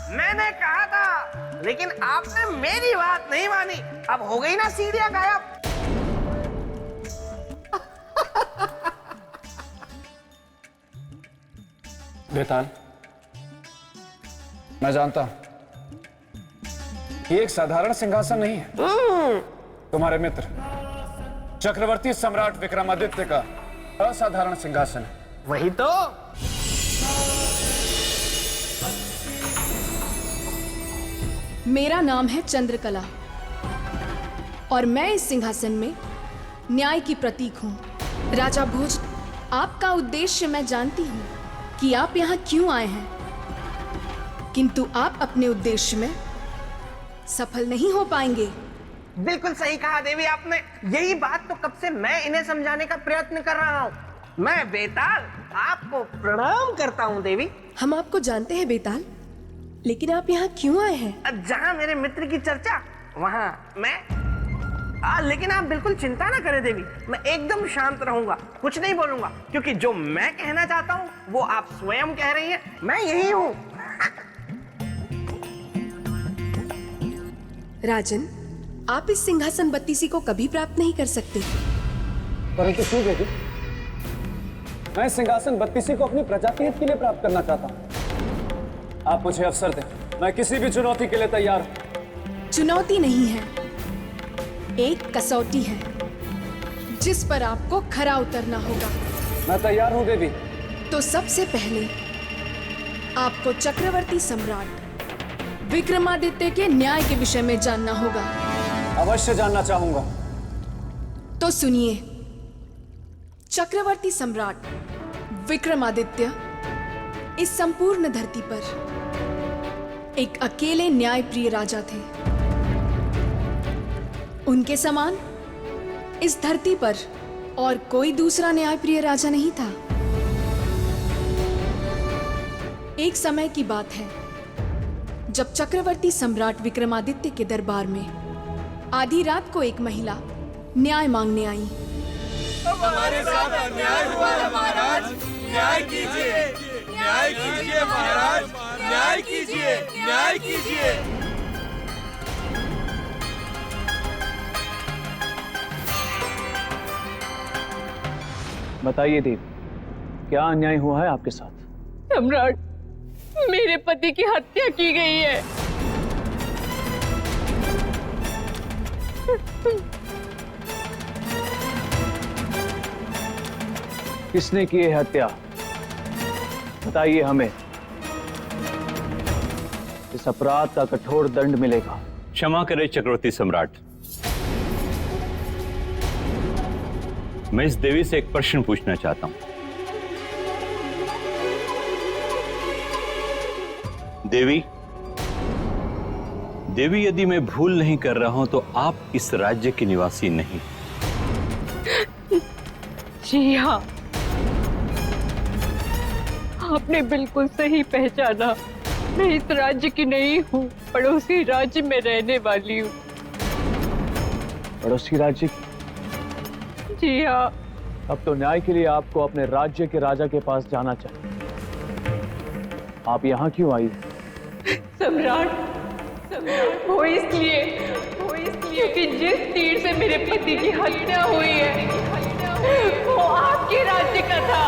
मैंने कहा था, लेकिन आपने मेरी बात नहीं मानी। अब हो गई ना सीढ़ियां गायब। बेताल, मैं जानता हूं ये एक साधारण सिंहासन नहीं है। तुम्हारे मित्र चक्रवर्ती सम्राट विक्रमादित्य का असाधारण सिंहासन है। वही तो। मेरा नाम है चंद्रकला और मैं इस सिंहासन में न्याय की प्रतीक हूँ। राजा भोज, आपका उद्देश्य मैं जानती हूँ कि आप यहाँ क्यों आए हैं, किंतु आप अपने उद्देश्य में सफल नहीं हो पाएंगे। बिल्कुल सही कहा देवी आपने। यही बात तो कब से मैं इन्हें समझाने का प्रयत्न कर रहा हूँ। मैं बेताल आपको प्रणाम करता हूँ देवी। हम आपको जानते हैं बेताल, लेकिन आप यहाँ क्यों आए हैं? जहाँ मेरे मित्र की चर्चा वहाँ मैं। लेकिन आप बिल्कुल चिंता ना करें देवी, मैं एकदम शांत रहूंगा, कुछ नहीं बोलूंगा, क्योंकि जो मैं कहना चाहता हूँ वो आप स्वयं कह रही हैं। मैं यही हूँ। राजन, आप इस सिंहासन बत्तीसी को कभी प्राप्त नहीं कर सकते। परंतु क्यों बेटी? मैं सिंहासन बत्तीसी को अपनी प्रजा के हित के लिए प्राप्त करना चाहता हूँ। आप मुझे अवसर दें, मैं किसी भी चुनौती के लिए तैयार हूँ। चुनौती नहीं है, एक कसौटी है जिस पर आपको खरा उतरना होगा। मैं तैयार हूँ देवी। तो सबसे पहले आपको चक्रवर्ती सम्राट विक्रमादित्य के न्याय के विषय में जानना होगा। अवश्य जानना चाहूंगा। तो सुनिए, चक्रवर्ती सम्राट विक्रमादित्य इस संपूर्ण धरती पर एक अकेले न्यायप्रिय राजा थे। उनके समान इस धरती पर और कोई दूसरा न्यायप्रिय राजा नहीं था। एक समय की बात है जब चक्रवर्ती सम्राट विक्रमादित्य के दरबार में आधी रात को एक महिला न्याय मांगने आई। हमारे साथ अन्याय हुआ है महाराज, न्याय कीजिए, न्याय कीजिए महाराज, न्याय कीजिए, न्याय कीजिए। बताइए देवी, क्या अन्याय हुआ है आपके साथ? सम्राट, मेरे पति की हत्या की गई है। किसने की है हत्या? बताइए हमें। इस अपराध का कठोर दंड मिलेगा। क्षमा करें चक्रवर्ती सम्राट, मैं इस देवी से एक प्रश्न पूछना चाहता हूं। देवी, देवी, यदि मैं भूल नहीं कर रहा हूं तो आप इस राज्य की निवासी नहीं। जी हाँ, आपने बिल्कुल सही पहचाना। मैं इस राज्य की नहीं हूँ, पड़ोसी राज्य में रहने वाली हूँ। पड़ोसी राज्य की? जी हाँ। अब तो न्याय के लिए आपको अपने राज्य के राजा के पास जाना चाहिए। आप यहाँ क्यों आई? सम्राट, वो इसलिए क्योंकि जिस तीर से मेरे पति की हत्या हुई है वो आपके राज्य का था।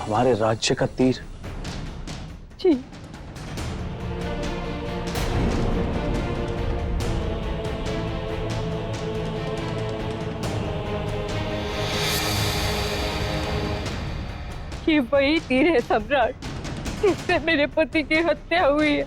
हमारे राज्य का तीर? जी। ये वही तीर है सम्राट, जिससे मेरे पति की हत्या हुई है।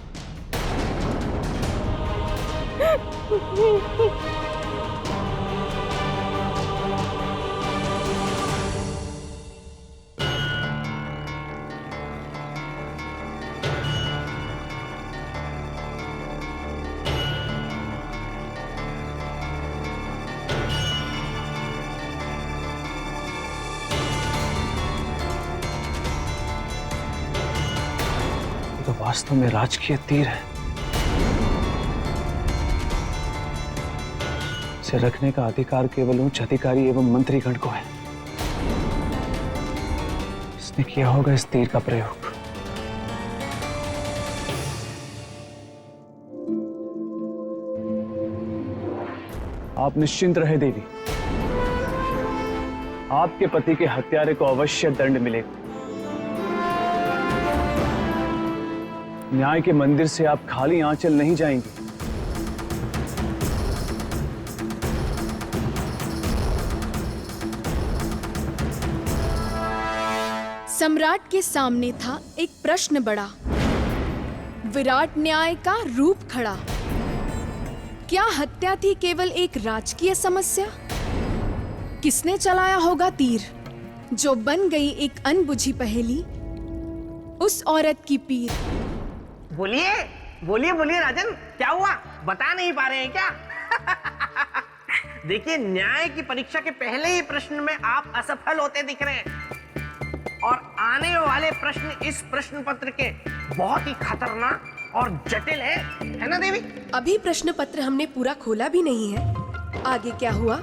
वास्तव में राजकीय तीर है। इसे रखने का अधिकार केवल उच्च अधिकारी एवं मंत्रीगण को है। इसने किया होगा इस तीर का प्रयोग। आप निश्चिंत रहे देवी, आपके पति के हत्यारे को अवश्य दंड मिलेगा। न्याय के मंदिर से आप खाली आंचल नहीं जाएंगी। सम्राट के सामने था एक प्रश्न बड़ा, विराट न्याय का रूप खड़ा। क्या हत्या थी केवल एक राजकीय समस्या? किसने चलाया होगा तीर जो बन गई एक अनबुझी पहेली, उस औरत की पीर? बोलिए बोलिए बोलिए राजन, क्या हुआ? बता नहीं पा रहे हैं क्या? देखिए, न्याय की परीक्षा के पहले ही प्रश्न में आप असफल होते दिख रहे हैं और आने वाले प्रश्न इस प्रश्न पत्र के बहुत ही खतरनाक और जटिल है ना देवी? अभी प्रश्न पत्र हमने पूरा खोला भी नहीं है। आगे क्या हुआ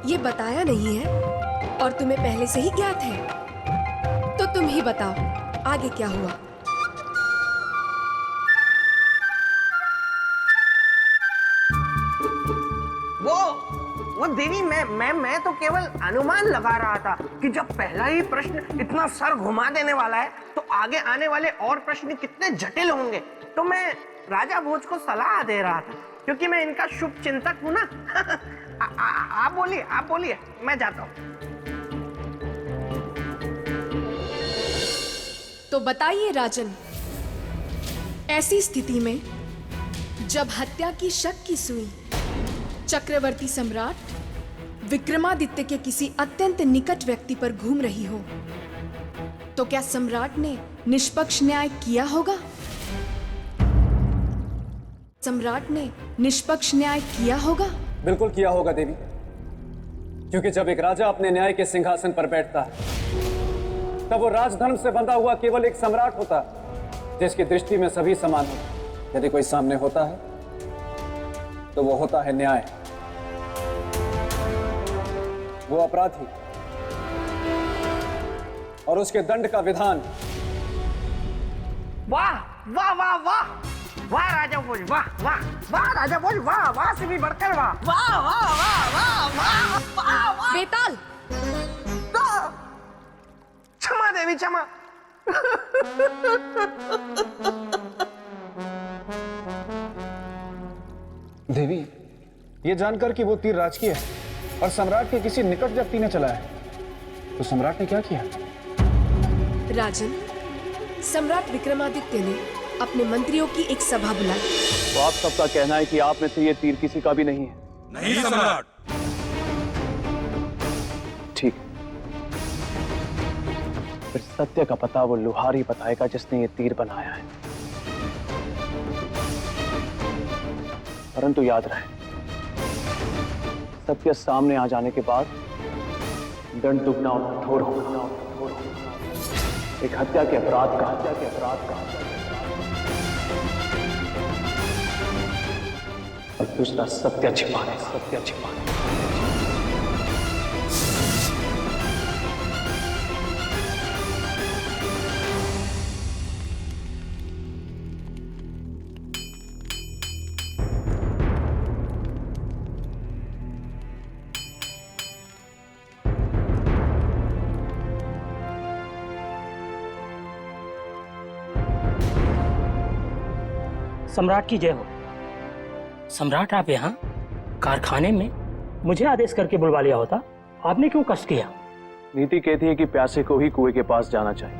ये बताया नहीं है और तुम्हें पहले से ही ज्ञात है, तो तुम ही बताओ आगे क्या हुआ। वो देवी, मैं तो केवल अनुमान लगा रहा था कि जब पहला ही प्रश्न इतना सर घुमा देने वाला है तो आगे आने वाले और प्रश्न कितने जटिल होंगे। तो मैं राजा भोज को सलाह दे रहा था क्योंकि मैं इनका शुभ चिंतक हूं ना। आप बोलिए, मैं जाता हूं। तो बताइए राजन, ऐसी स्थिति में जब हत्या की शक की सुई चक्रवर्ती सम्राट विक्रमादित्य के किसी अत्यंत निकट व्यक्ति पर घूम रही हो, तो क्या सम्राट ने निष्पक्ष न्याय किया होगा? सम्राट ने निष्पक्ष न्याय किया होगा? बिल्कुल किया होगा देवी, क्योंकि जब एक राजा अपने न्याय के सिंहासन पर बैठता है तब वो राजधर्म से बंधा हुआ केवल एक सम्राट होता है जिसकी दृष्टि में सभी समान होते। यदि कोई सामने होता है तो वो होता है न्याय, वो अपराधी और उसके दंड का विधान। वाह वाह वाह वाह वाह राजा भोज, वाह वाह वाह राजा भोज, वाह वाह से भी बढ़कर वाह वाह वाह वाह वाह वाह वाह वाह। बेताल, क्षमा देवी क्षमा। देवी, ये जानकर कि वो तीर राजकीय है और सम्राट के किसी निकट व्यक्ति ने चलाया है, तो सम्राट ने क्या किया? राजन, सम्राट विक्रमादित्य ने अपने मंत्रियों की एक सभा बुलाई। तो आप सबका कहना है कि आप में से ये तीर किसी का भी नहीं है? नहीं सम्राट। ठीक, फिर सत्य का पता वो लुहार ही बताएगा जिसने ये तीर बनाया है। परंतु याद रहे, सत्य सामने आ जाने के बाद दंड दुगना और कठोर होगा। एक हत्या के अपराध का और दूसरा सत्य छिपाने। सम्राट की जय हो। सम्राट, आप यहाँ कारखाने में मुझे आदेश करके बुलवा लिया होता, आपने क्यों कष्ट किया? नीति कहती है कि प्यासे को ही कुएं के पास जाना चाहिए,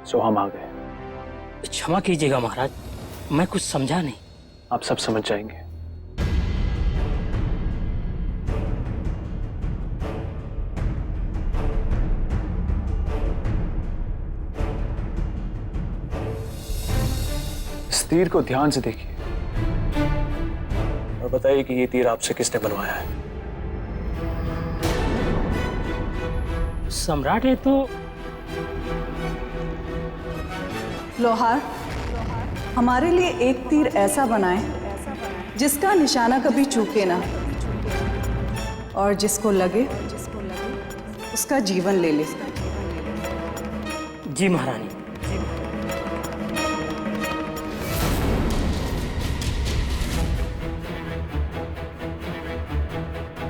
सो हम आ गए। क्षमा कीजिएगा महाराज, मैं कुछ समझा नहीं। आप सब समझ जाएंगे। इस तीर को ध्यान से देखिए और बताइए कि ये तीर आपसे किसने बनवाया है? सम्राट, है तो लोहार, हमारे लिए एक तीर ऐसा बनाएं जिसका निशाना कभी चूके ना, और जिसको लगे उसका जीवन ले ले। जी महारानी।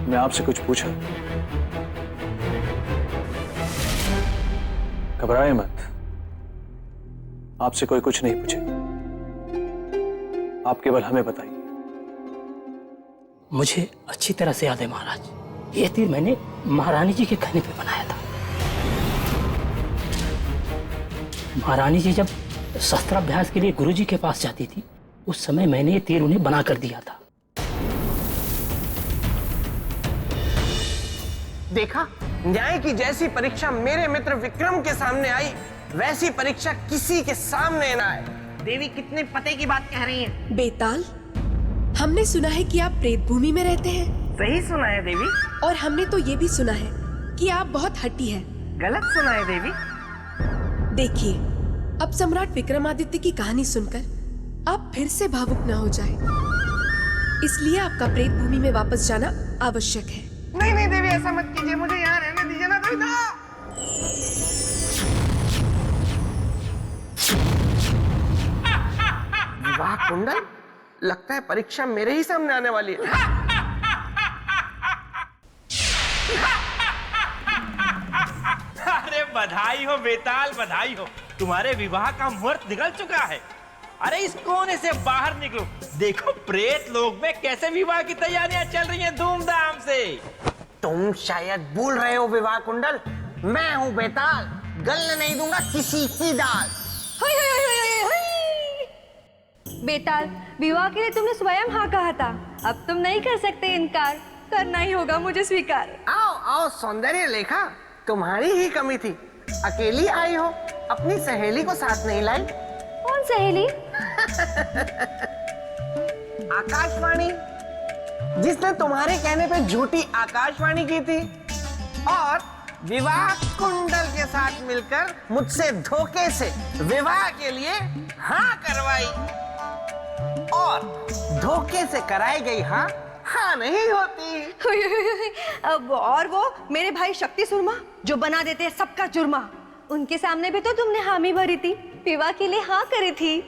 मैं आपसे कुछ पूछा? घबराए मत, आपसे कोई कुछ नहीं पूछेगा। आप केवल हमें बताइए। मुझे अच्छी तरह से याद है महाराज, ये तीर मैंने महारानी जी के कहने पे बनाया था। महारानी जी जब शस्त्राभ्यास के लिए गुरुजी के पास जाती थी, उस समय मैंने ये तीर उन्हें बना कर दिया था। देखा, न्याय की जैसी परीक्षा मेरे मित्र विक्रम के सामने आई, वैसी परीक्षा किसी के सामने ना आए। देवी कितने पते की बात कह रही हैं? बेताल, हमने सुना है कि आप प्रेत भूमि में रहते हैं। सही सुना है देवी। और हमने तो ये भी सुना है कि आप बहुत हट्टी हैं। गलत सुना है देवी। देखिए, अब सम्राट विक्रमादित्य की कहानी सुनकर आप फिर से भावुक न हो जाए, इसलिए आपका प्रेत भूमि में वापस जाना आवश्यक है। नहीं नहीं देवी, ऐसा मत कीजिए, मुझे यहाँ रहने दीजिए ना देवी। विवाह कुंडल, लगता है परीक्षा मेरे ही सामने आने वाली है। अरे बधाई हो बेताल, बधाई हो, तुम्हारे विवाह का मुहूर्त निकल चुका है। अरे इस कोने से बाहर निकलो, देखो प्रेत लोक में कैसे विवाह की तैयारियां चल रही हैं धूमधाम से। तुम शायद भूल रहे हो विवाह कुंडल, मैं हूँ बेताल, गलने नहीं दूंगा किसी की दाल। बेताल, विवाह के लिए तुमने स्वयं हाँ कहा था, अब तुम नहीं कर सकते इनकार, करना ही होगा मुझे स्वीकार। आओ आओ सौंदर्य लेखा, तुम्हारी ही कमी थी, अकेली आई हो, अपनी सहेली को साथ नहीं लाई। कौन सहेली? आकाशवाणी, जिसने तुम्हारे कहने पे झूठी आकाशवाणी की थी और विवाह कुंडल के साथ मिलकर मुझसे धोखे से विवाह के लिए हाँ करवाई, और धोखे से कराई गई हाँ हाँ नहीं होती। अब और वो मेरे भाई शक्ति सुरमा जो बना देते हैं सबका जुर्मा, उनके सामने भी तो तुमने हामी भरी थी, विवाह के लिए हाँ करी थी।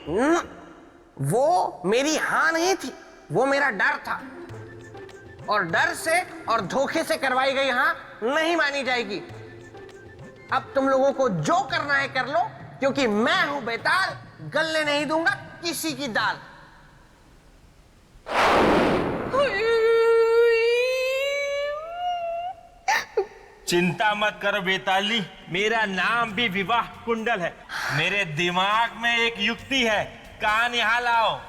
वो मेरी हाँ नहीं थी, वो मेरा डर था, और डर से और धोखे से करवाई गई हाँ नहीं मानी जाएगी। अब तुम लोगों को जो करना है कर लो, क्योंकि मैं हूं बेताल, गलने नहीं दूंगा किसी की दाल। चिंता मत करो बेताली, मेरा नाम भी विवाह कुंडल है। मेरे दिमाग में एक युक्ति है, कान यहाँ लाओ।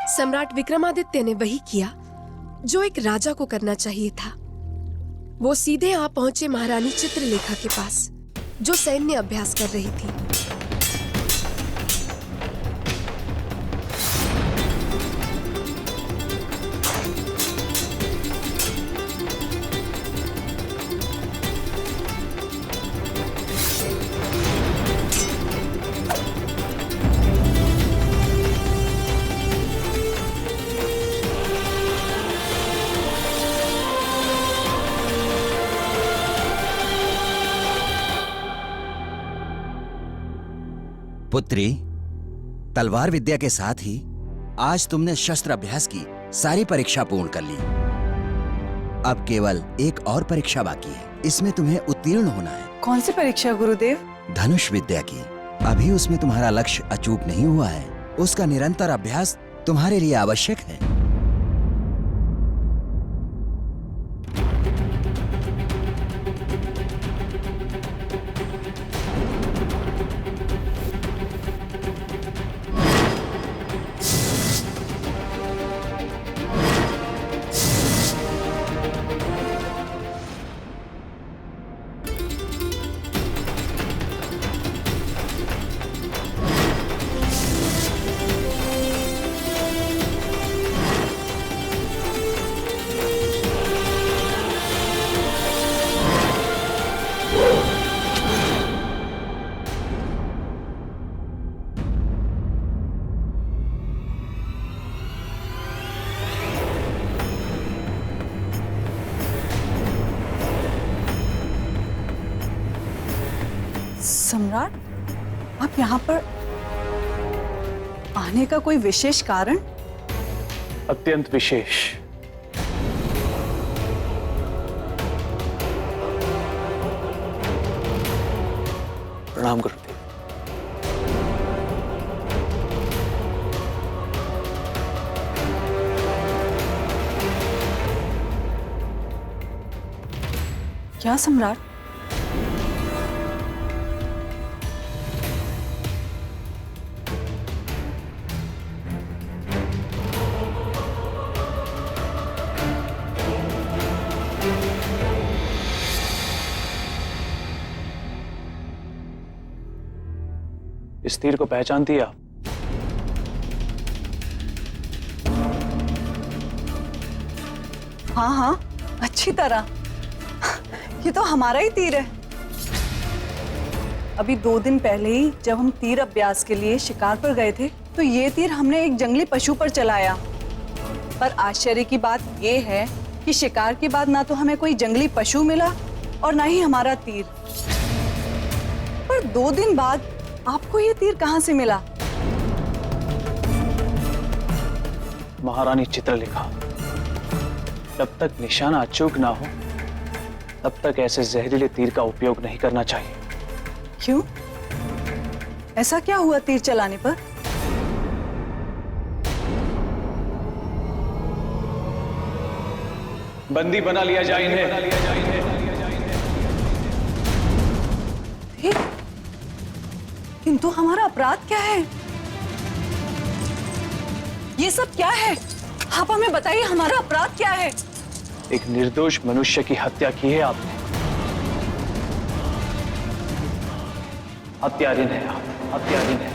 सम्राट विक्रमादित्य ने वही किया जो एक राजा को करना चाहिए था। वो सीधे आ पहुंचे महारानी चित्रलेखा के पास, जो सैन्य अभ्यास कर रही थी। पुत्री, तलवार विद्या के साथ ही आज तुमने शस्त्र अभ्यास की सारी परीक्षा पूर्ण कर ली। अब केवल एक और परीक्षा बाकी है, इसमें तुम्हें उत्तीर्ण होना है। कौन सी परीक्षा गुरुदेव? धनुष विद्या की। अभी उसमें तुम्हारा लक्ष्य अचूक नहीं हुआ है, उसका निरंतर अभ्यास तुम्हारे लिए आवश्यक है। सम्राट, आप यहाँ पर आने का कोई विशेष कारण? अत्यंत विशेष। प्रणाम गुरुदेव। क्या सम्राट? इस तीर को पहचानती है आप? हाँ हाँ, अच्छी तरह। ये तो हमारा ही तीर है। अभी 2 दिन पहले ही जब हम तीर अभ्यास के लिए शिकार पर गए थे, तो ये तीर हमने एक जंगली पशु पर चलाया। पर आश्चर्य की बात ये है कि शिकार के बाद ना तो हमें कोई जंगली पशु मिला और ना ही हमारा तीर। पर 2 दिन बाद आपको ये तीर कहाँ से मिला? महारानी चित्रलेखा, जब तक निशाना अचूक ना हो तब तक ऐसे जहरीले तीर का उपयोग नहीं करना चाहिए। क्यों? ऐसा क्या हुआ तीर चलाने पर? बंदी बना लिया जाए इन्हें। किंतु हमारा अपराध क्या है? ये सब क्या है? आप हमें बताइए, हमारा अपराध क्या है? एक निर्दोष मनुष्य की हत्या की है आपने। हत्यारिन है आप, हत्यारिन है।